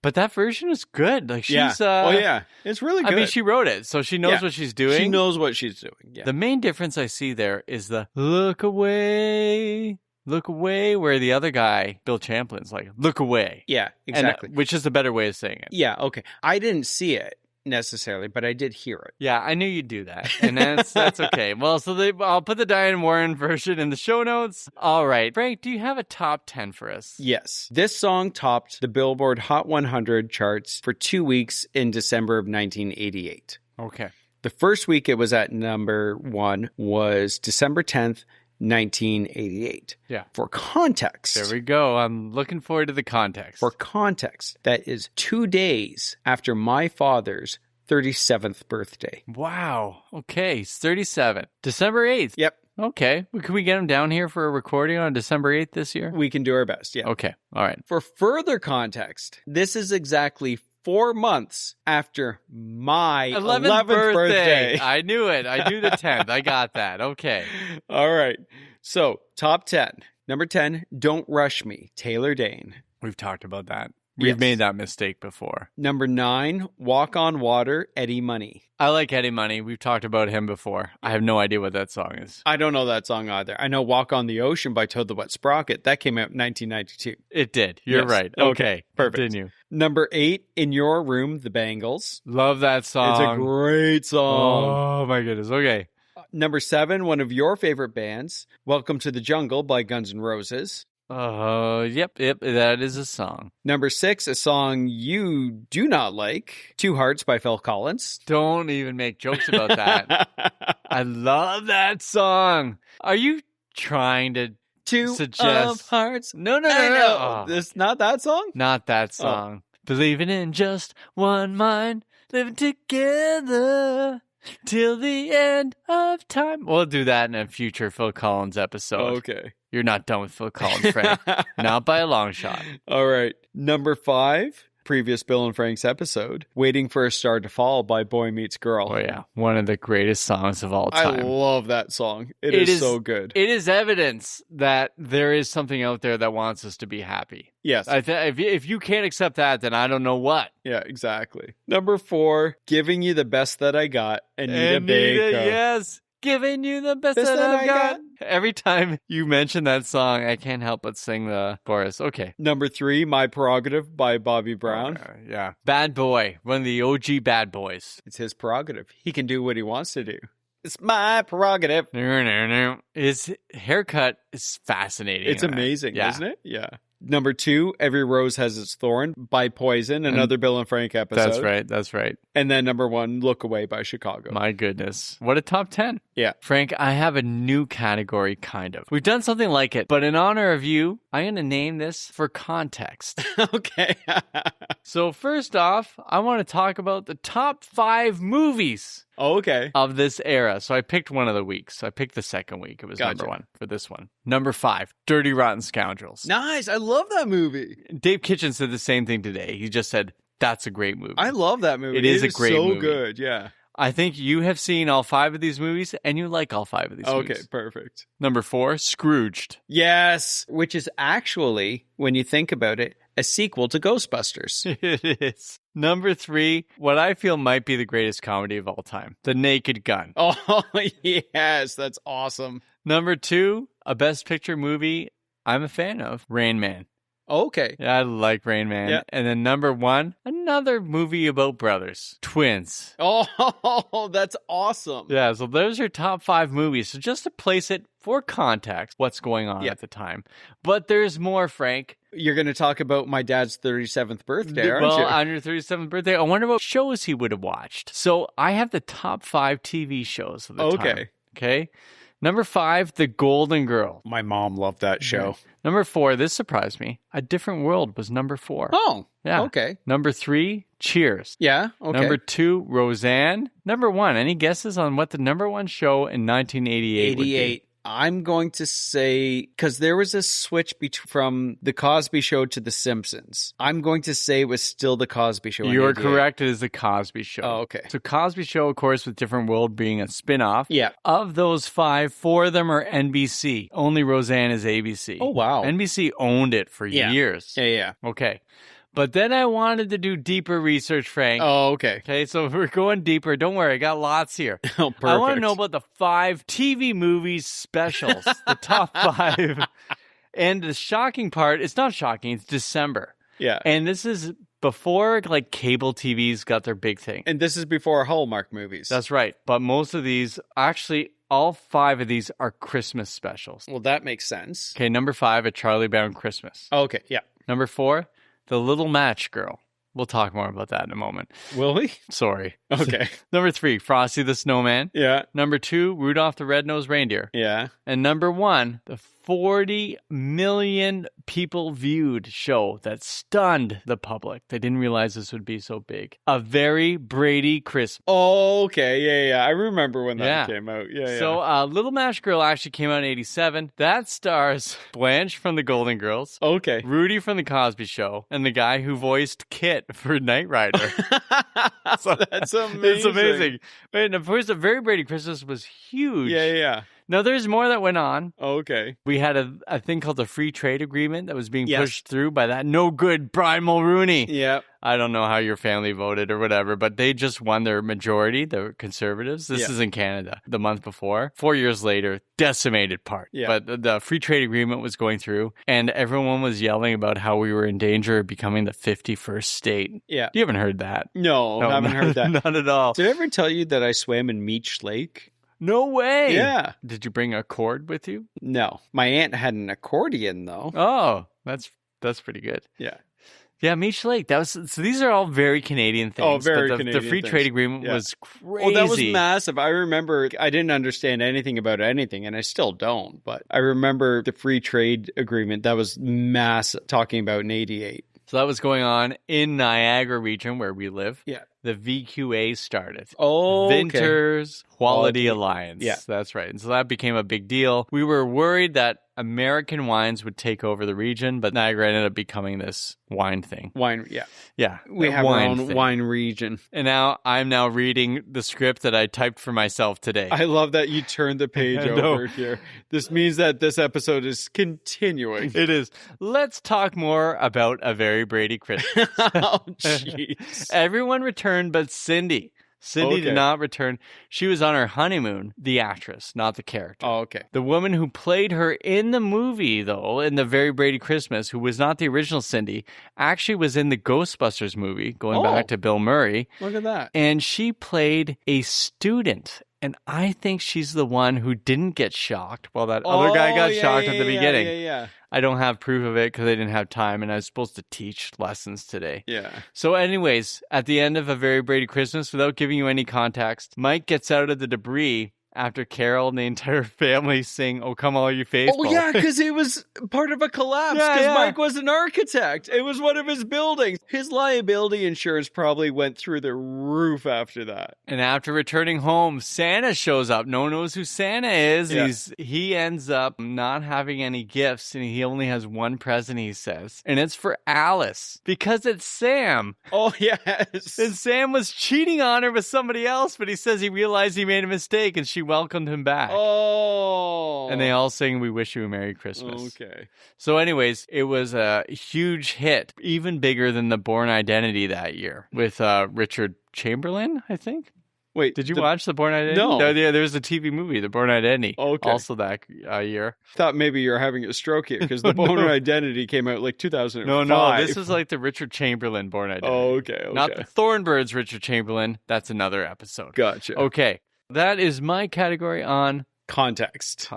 But that version is good. Like she's
it's really good.
I mean, she wrote it, so she knows what she's doing.
She knows what she's doing. Yeah.
The main difference I see there is the look away, where the other guy, Bill Champlin's like, look away.
Yeah, exactly.
Which is the better way of saying it.
Yeah, okay. I didn't see it necessarily, but I did hear it.
Yeah, I knew you'd do that. And that's okay. Well, so I'll put the Diane Warren version in the show notes. All right. Frank, do you have a top 10 for us?
Yes. This song topped the Billboard Hot 100 charts for 2 weeks in December of 1988.
Okay.
The first week it was at number 1 was December 10th, 1988.
Yeah.
For context.
There we go. I'm looking forward to the context.
For context, that is 2 days after my father's 37th birthday.
Wow. Okay. He's 37. December 8th.
Yep.
Okay. Can we get him down here for a recording on December 8th this year?
We can do our best. Yeah.
Okay. All right.
For further context, this is exactly 4 months after my 11th birthday.
I knew it. I knew the 10th. I got that. Okay.
All right. So, top 10. Number 10, Don't Rush Me, Taylor Dane.
We've talked about that. We've made that mistake before.
Number 9, Walk on Water, Eddie Money.
I like Eddie Money. We've talked about him before. I have no idea what that song is.
I don't know that song either. I know Walk on the Ocean by Toad the Wet Sprocket. That came out in 1992.
It did. You're right. Okay.
Perfect.
Continue.
Number 8, In Your Room, The Bangles.
Love that song.
It's a great song.
Oh, my goodness. Okay.
Number 7, one of your favorite bands, Welcome to the Jungle by Guns N' Roses.
Yep, that is a song.
Number 6, a song you do not like, Two Hearts by Phil Collins.
Don't even make jokes about that. I love that song. Are you trying to suggest...
of Hearts?
No.
Oh. This not that song?
Not that song. Believing in just one mind, living together till the end of time. We'll do that in a future Phil Collins episode.
Okay.
You're not done with Phil Collins, Frank. Not by a long shot.
All right. Number 5, previous Bill and Frank's episode, Waiting for a Star to Fall by Boy Meets Girl.
Oh, yeah. One of the greatest songs of all time.
I love that song. It is so good.
It is evidence that there is something out there that wants us to be happy.
Yes.
If you can't accept that, then I don't know what.
Yeah, exactly. Number 4, Giving You the Best That I Got, Anita Baker.
Yes. Giving you the best that I've got. Every time you mention that song, I can't help but sing the chorus. Okay.
Number 3, My Prerogative by Bobby Brown.
Yeah. Bad Boy, one of the OG bad boys.
It's his prerogative. He can do what he wants to do. It's my prerogative.
His haircut is fascinating.
It's amazing, isn't it? Yeah. Number 2, Every Rose Has Its Thorn by Poison, another Bill and Frank episode.
That's right.
And then number 1, Look Away by Chicago.
My goodness. What a top 10.
Yeah.
Frank, I have a new category, kind of. We've done something like it, but in honor of you, I'm going to name this for context.
Okay.
So first off, I want to talk about the top 5 movies
Okay.
of this era. So I picked one of the weeks. I picked the second week. It was
Gotcha.
number 1 for this one. Number 5, Dirty Rotten Scoundrels.
Nice. I love that movie.
Dave Kitchen said the same thing today. He just said, that's a great movie.
I love that movie.
It is a great
so
movie.
Good. Yeah.
I think you have seen all 5 of these movies, and you like all 5 of these movies.
Okay, perfect.
Number 4, Scrooged.
Yes. Which is actually, when you think about it, a sequel to Ghostbusters.
It is. Number 3, what I feel might be the greatest comedy of all time, The Naked Gun.
Oh, yes. That's awesome.
Number 2, a Best Picture movie I'm a fan of, Rain Man.
Okay.
Yeah, I like Rain Man.
Yeah.
And then number 1, another movie about brothers, Twins.
Oh, that's awesome.
Yeah, so those are top 5 movies. So just to place it for context, what's going on at the time. But there's more, Frank.
You're going to talk about my dad's 37th birthday, aren't you?
Well, on your 37th birthday, I wonder what shows he would have watched. So I have the top 5 TV shows of the time. Okay. Number 5, The Golden Girl.
My mom loved that show.
Number 4, this surprised me. A Different World was number 4.
Oh,
yeah.
Okay.
Number 3, Cheers.
Yeah, okay.
Number 2, Roseanne. Number 1, any guesses on what the number 1 show in 1988 would be?
I'm going to say, because there was a switch from The Cosby Show to The Simpsons. I'm going to say it was still The Cosby Show.
You're correct. It is The Cosby Show.
Oh, okay.
So Cosby Show, of course, with Different World being a spinoff.
Yeah.
Of those 5, 4 of them are NBC. Only Roseanne is ABC.
Oh, wow.
NBC owned it for years.
Yeah.
Okay. But then I wanted to do deeper research, Frank.
Oh, okay.
Okay, so we're going deeper. Don't worry, I got lots here.
Oh, perfect.
I want to know about the 5 TV movies specials, the top 5. And the shocking part, it's not shocking, it's December.
Yeah.
And this is before like cable TVs got their big thing.
And this is before Hallmark movies.
That's right. But most of these, actually, all 5 of these are Christmas specials.
Well, that makes sense.
Okay, number 5, A Charlie Brown Christmas.
Okay, yeah.
Number 4, The Little Match Girl. We'll talk more about that in a moment.
Will we?
Sorry.
Okay.
Number 3, Frosty the Snowman.
Yeah.
Number 2, Rudolph the Red-Nosed Reindeer.
Yeah.
And number 1, the 40 million people viewed show that stunned the public. They didn't realize this would be so big. A Very Brady Christmas.
Oh, okay. Yeah. I remember when that came out. Yeah.
So Little Match Girl actually came out in 1987. That stars Blanche from the Golden Girls.
Okay.
Rudy from the Cosby Show, and the guy who voiced Kit for Knight Rider.
So that's amazing.
It's amazing. But of course, A Very Brady Christmas was huge.
Yeah.
Now, there's more that went on.
Okay.
We had a thing called the Free Trade Agreement that was being pushed through by that no good Brian Mulrooney.
Yeah.
I don't know how your family voted or whatever, but they just won their majority, the Conservatives. This is in Canada the month before. 4 years later, decimated part.
Yeah.
But the Free Trade Agreement was going through, and everyone was yelling about how we were in danger of becoming the 51st state.
Yeah.
You haven't heard that?
No, I haven't heard that.
Not at all.
Did I ever tell you that I swam in Meech Lake?
No way.
Yeah.
Did you bring a cord with you?
No. My aunt had an accordion, though.
Oh, that's pretty good.
Yeah.
Yeah, Meech Lake. So these are all very Canadian things.
Oh, very
but
Canadian
The Free
things.
Trade Agreement
Yeah.
was crazy.
Well, that was massive. I remember I didn't understand anything about anything, and I still don't. But I remember the Free Trade Agreement. That was massive, talking about in 88.
So that was going on in Niagara region where we live.
Yeah.
The VQA started.
Oh,
Vinters Quality Alliance.
Yeah.
That's right. And so that became a big deal. We were worried that American wines would take over the region, but Niagara ended up becoming this wine thing.
Wine, yeah.
Yeah.
We have our own wine region.
And now I'm reading the script that I typed for myself today.
I love that you turned the page
I know.
over here. This means that this episode is continuing.
It is. Let's talk more about A Very Brady Christmas.
Oh, jeez.
Everyone returned but Cindy. Cindy
Okay.
did not return. She was on her honeymoon, the actress, not the character.
Oh, okay.
The woman who played her in the movie, though, in the Very Brady Christmas, who was not the original Cindy, actually was in the Ghostbusters movie, going back to Bill Murray.
Look at that.
And she played a student. And I think she's the one who didn't get shocked while that other guy got shocked at the beginning.
Yeah.
I don't have proof of it because I didn't have time and I was supposed to teach lessons today.
Yeah.
So anyways, at the end of A Very Brady Christmas, without giving you any context, Mike gets out of the debris after Carol and the entire family sing "Oh Come All You Faithful."
Oh, yeah, because he was part of a collapse. Because Mike was an architect. It was one of his buildings. His liability insurance probably went through the roof after that.
And after returning home, Santa shows up. No one knows who Santa is.
Yeah.
He ends up not having any gifts, and he only has one present, he says. And it's for Alice, because it's Sam.
Oh, yes.
And Sam was cheating on her with somebody else, but he says he realized he made a mistake, and she welcomed him back.
Oh.
And they all sing "We Wish You a Merry Christmas."
Okay.
So anyways, it was a huge hit, even bigger than the Bourne Identity that year, with Richard Chamberlain, I think.
Wait,
Did you watch the Bourne Identity?
No.
Yeah, there was a TV movie, The Bourne Identity.
Okay.
Also that year.
Thought maybe you were having a stroke here because the Boner Identity came out like 2005.
No, this is like the Richard Chamberlain Bourne Identity.
Oh, okay.
Not the Thornbirds Richard Chamberlain. That's another episode.
Gotcha.
Okay. That is my category on
Context.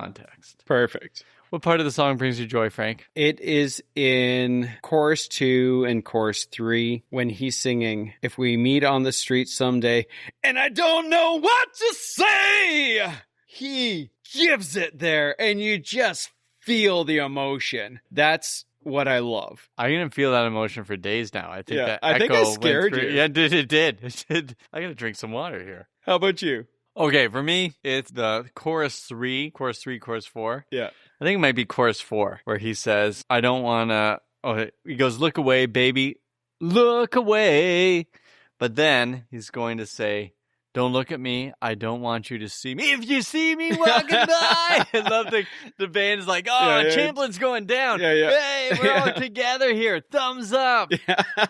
Perfect.
What part of the song brings you joy, Frank?
It is in chorus 2 and chorus 3 when he's singing, "If we meet on the street someday and I don't know what to say." He gives it there and you just feel the emotion. That's what I love.
I'm going to feel that emotion for days now. I think that
I think
echo
I scared
went through.
you.
Yeah, it did. I got to drink some water here.
How about you?
Okay, for me, it's the chorus 3, chorus 4.
Yeah.
I think it might be chorus 4, where he says, I don't want to... Oh, he goes, "Look away, baby. Look away." But then he's going to say, "Don't look at me. I don't want you to see me. If you see me walking by." I love the band is like, Chamberlain's going down.
Yeah.
Hey, we're all together here. Thumbs up.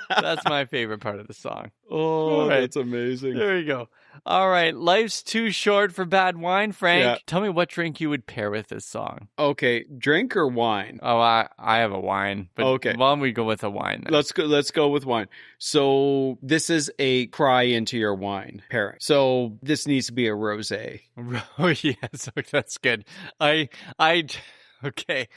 That's my favorite part of the song.
Oh,
right.
that's amazing.
There you go. All right. Life's too short for bad wine, Frank.
Yeah.
Tell me what drink you would pair with this song.
Okay, drink or wine?
Oh, I have a wine. But
Okay.
Why don't we go with a wine then?
Let's go with wine. So this is a cry into your wine pairing. So this needs to be a rosé.
Oh, yes. That's good. Okay.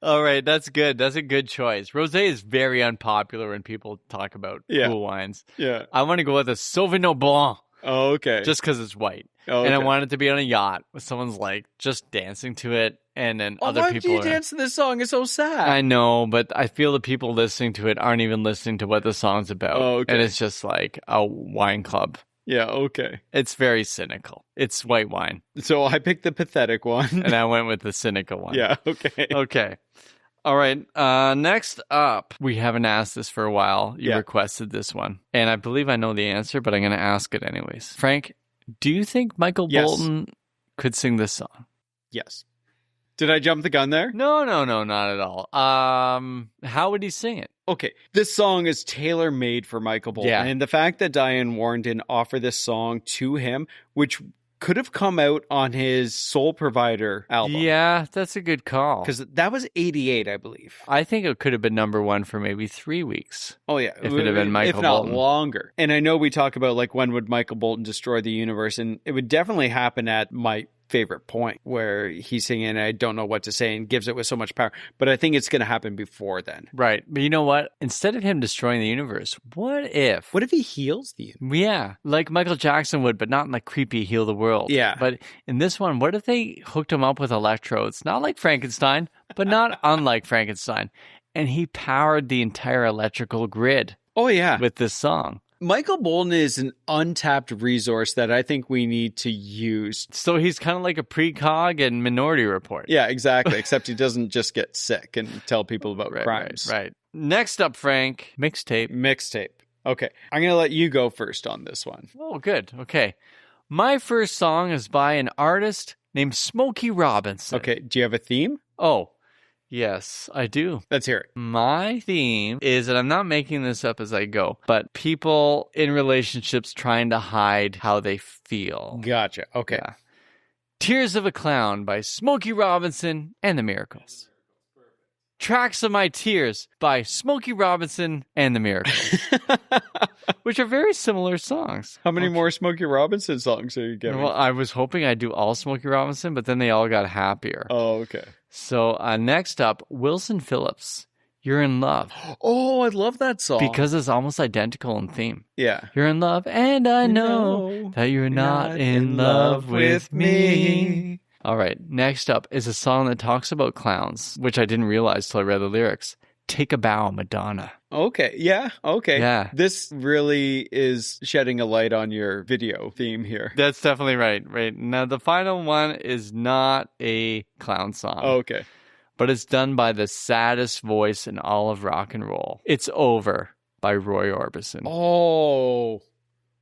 All right. That's good. That's a good choice. Rosé is very unpopular when people talk about cool wines.
Yeah.
I want to go with a Sauvignon Blanc.
Oh, okay.
Just because it's white.
Oh,
And I
okay.
want it to be on a yacht with someone's like just dancing to it. And then other
why
people
do you dance to this song? It's so sad.
I know, but I feel the people listening to it aren't even listening to what the song's about.
Oh, okay.
And it's just like a wine club.
Yeah, okay.
It's very cynical. It's white wine.
So I picked the pathetic one.
And I went with the cynical one.
Yeah, okay.
Okay. All right. Next up, we haven't asked this for a while. You requested this one. And I believe I know the answer, but I'm going to ask it anyways. Frank, do you think Michael Bolton could sing this song?
Yes. Did I jump the gun there?
No, not at all. How would he sing it?
Okay, this song is tailor-made for Michael Bolton.
Yeah.
And the fact that Diane Warren didn't offer this song to him, which could have come out on his Soul Provider album.
Yeah, that's a good call.
Because that was 88, I believe.
I think it could have been number one for maybe 3 weeks.
Oh, yeah.
If it had been Michael
If not
Bolton.
longer. And I know we talk about, like, when would Michael Bolton destroy the universe? And it would definitely happen at my favorite point where he's singing I don't know what to say and gives it with so much power. But I think it's going to happen before then.
Right. But you know what? Instead of him destroying the universe, what if
he heals the universe?
Yeah, like Michael Jackson would, but not in like creepy heal the world.
Yeah.
But in this one, what if they hooked him up with electrodes? Not like Frankenstein, but not unlike Frankenstein. And he powered the entire electrical grid.
Oh, yeah.
With this song.
Michael Bolton is an untapped resource that I think we need to use.
So he's kind of like a precog in Minority Report.
Yeah, exactly. Except he doesn't just get sick and tell people about crimes.
Right. Next up, Frank, mixtape.
Okay. I'm going to let you go first on this one.
Oh, good. Okay. My first song is by an artist named Smokey Robinson.
Okay. Do you have a theme?
Oh, Yes, I do.
Let's hear it.
My theme is, and I'm not making this up as I go, but people in relationships trying to hide how they feel.
Gotcha. Okay.
Yeah. Tears of a Clown by Smokey Robinson and the Miracles. Tracks of My Tears by Smokey Robinson and the Miracles. Which are very similar songs.
How many more Smokey Robinson songs are you giving?
Well, I was hoping I'd do all Smokey Robinson, but then they all got happier.
Oh, okay.
So next up, Wilson Phillips, You're in Love.
Oh, I love that song.
Because it's almost identical in theme.
Yeah.
You're in love, and I know that you're not in love with me. All right, next up is a song that talks about clowns, which I didn't realize till I read the lyrics. Take a Bow, Madonna.
Okay. Yeah. Okay.
Yeah.
This really is shedding a light on your video theme here.
That's definitely right. Right. Now, the final one is not a clown song.
Okay.
But it's done by the saddest voice in all of rock and roll. It's Over by Roy Orbison.
Oh,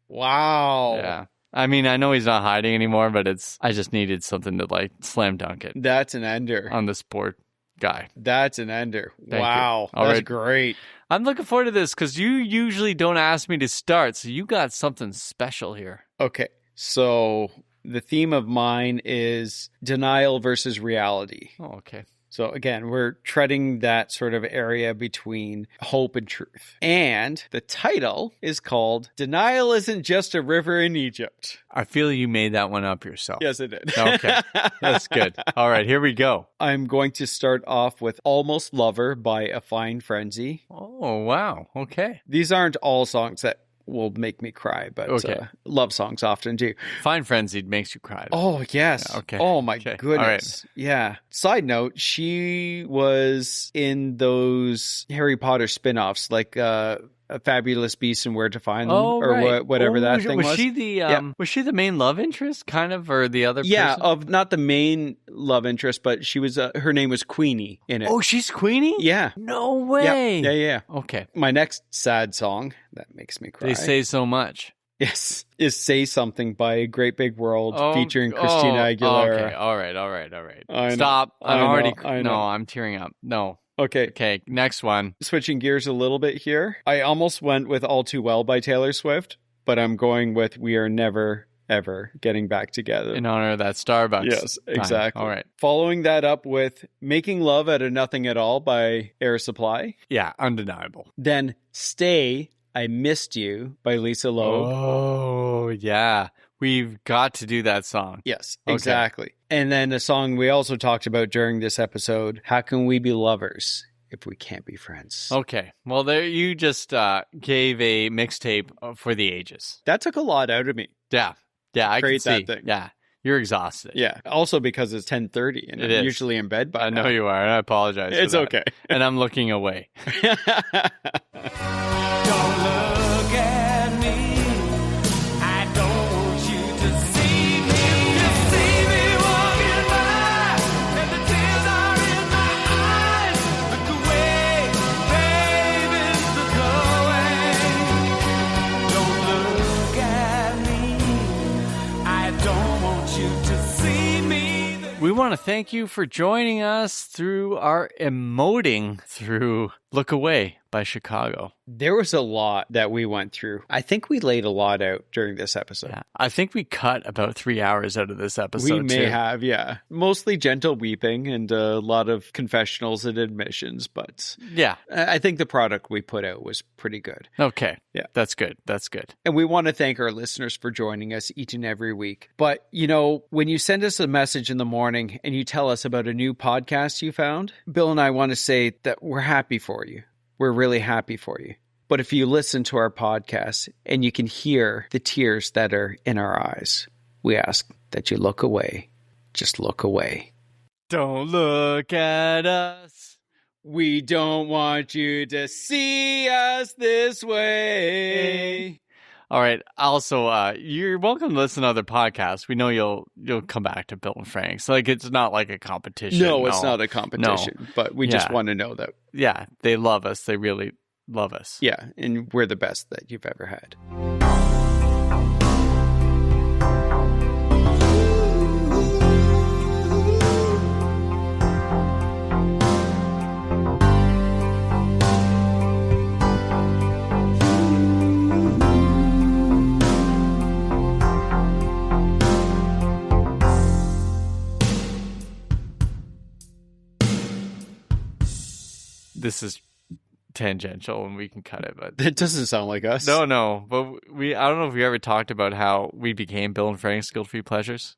wow.
Yeah. I mean, I know he's not hiding anymore, but I just needed something to like slam dunk it
That's an ender.
on the sport guy.
That's an ender.
Thank
Wow.
you. All
That's
right.
great.
I'm looking forward to this because you usually don't ask me to start, so you got something special here.
Okay. So the theme of mine is denial versus reality.
Oh, okay.
So again, we're treading that sort of area between hope and truth. And the title is called Denial Isn't Just a River in Egypt.
I feel you made that one up yourself.
Yes, I did.
Okay. That's good. All right, here we go.
I'm going to start off with Almost Lover by A Fine Frenzy.
Oh, wow. Okay.
These aren't all songs that will make me cry, but
Okay.
love songs often do.
Fine Frenzied makes you cry.
Oh, yes.
Yeah, okay.
Oh, my
Okay.
goodness. Yeah. Side note, she was in those Harry Potter spin-offs, like A Fabulous Beast and Where to Find Them, or
right.
whatever that
was,
thing
was
was.
she the was she the main love interest, kind of, or the other
Yeah,
person?
of not the main love interest, but she was, her name was Queenie in it.
Oh, she's Queenie?
Yeah.
No way.
Yeah.
Okay.
My next sad song, that makes me cry.
They say so much.
Yes, is Say Something by Great Big World featuring Christina Aguilera.
Okay. All right.
I know.
Stop.
I know.
No, I'm tearing up. No.
Okay.
Okay, next one.
Switching gears a little bit here. I almost went with All Too Well by Taylor Swift, but I'm going with We Are Never, Ever Getting Back Together.
In honor of that Starbucks.
Yes,
time.
exactly.
All right.
Following that up with Making Love Out of Nothing at All by Air Supply.
Yeah, undeniable.
Then Stay, I Missed You by Lisa Loeb.
Oh, yeah. We've got to do that song.
Yes,
Okay.
exactly. And then a song we also talked about during this episode, How Can We Be Lovers If We Can't Be Friends?
Okay. Well, there you just gave a mixtape for the ages.
That took a lot out of me.
Yeah. Yeah, I can
Create
see.
that thing.
Yeah. You're exhausted.
Yeah. Also because it's 10:30 and
It
I'm
is.
usually in bed by
I know
now.
you are, and I apologize.
It's
for that.
okay.
And I'm looking away.
Don't look at me. I don't want you to see me. Just see me walking by, and the tears are in my eyes. Look away, baby, look away. Don't look at me. I don't want you to see me.
We want to thank you for joining us through our emoting through Look Away by Chicago.
There was a lot that we went through. I think we laid a lot out during this episode.
Yeah. I think we cut about 3 hours out of this episode.
We may
too.
have, yeah. Mostly gentle weeping and a lot of confessionals and admissions, but
Yeah.
I think the product we put out was pretty good.
Okay.
Yeah.
That's good. That's good.
And we want to thank our listeners for joining us each and every week. But, you know, when you send us a message in the morning and you tell us about a new podcast you found, Bill and I want to say that we're happy for you. We're really happy for you. But if you listen to our podcast and you can hear the tears that are in our eyes, we ask that you look away. Just look away.
Don't look at us.
We don't want you to see us this way.
All right. Also, you're welcome to listen to other podcasts. We know you'll come back to Bill and Frank's. Like, it's not like a competition.
No, it's not a competition, but we just
Yeah.
want to know that,
Yeah, they love us. They really love us.
yeah, and we're the best that you've ever had.
this is tangential and we can cut it, but
It doesn't sound like us.
no, but I don't know if we ever talked about how we became Bill and Frank's Guilt-Free Pleasures.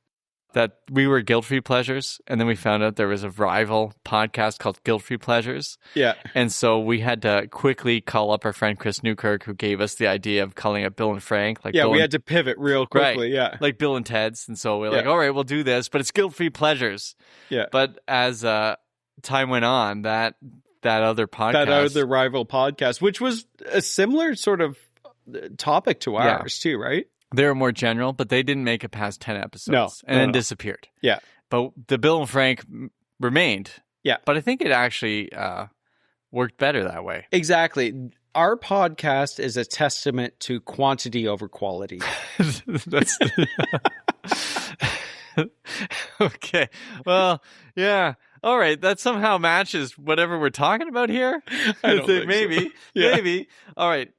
That we were Guilt-Free Pleasures, and then we found out there was a rival podcast called Guilt-Free Pleasures.
Yeah.
And so we had to quickly call up our friend Chris Newkirk, who gave us the idea of calling it Bill and Frank. Like
Yeah,
Bill
we
and,
had to pivot real quickly. Yeah.
like Bill and Ted's. And so we're like, all right, we'll do this, but it's Guilt-Free Pleasures.
Yeah.
But as time went on, that other podcast,
That other rival podcast, which was a similar sort of topic to ours too, right?
they were more general, but they didn't make it past 10 episodes and then disappeared.
Yeah.
But the Bill and Frank remained.
Yeah.
But I think it actually worked better that way.
Exactly. Our podcast is a testament to quantity over quality.
That's okay. Well, yeah. All right. That somehow matches whatever we're talking about here.
I don't think
maybe.
so. Yeah.
Maybe. All right.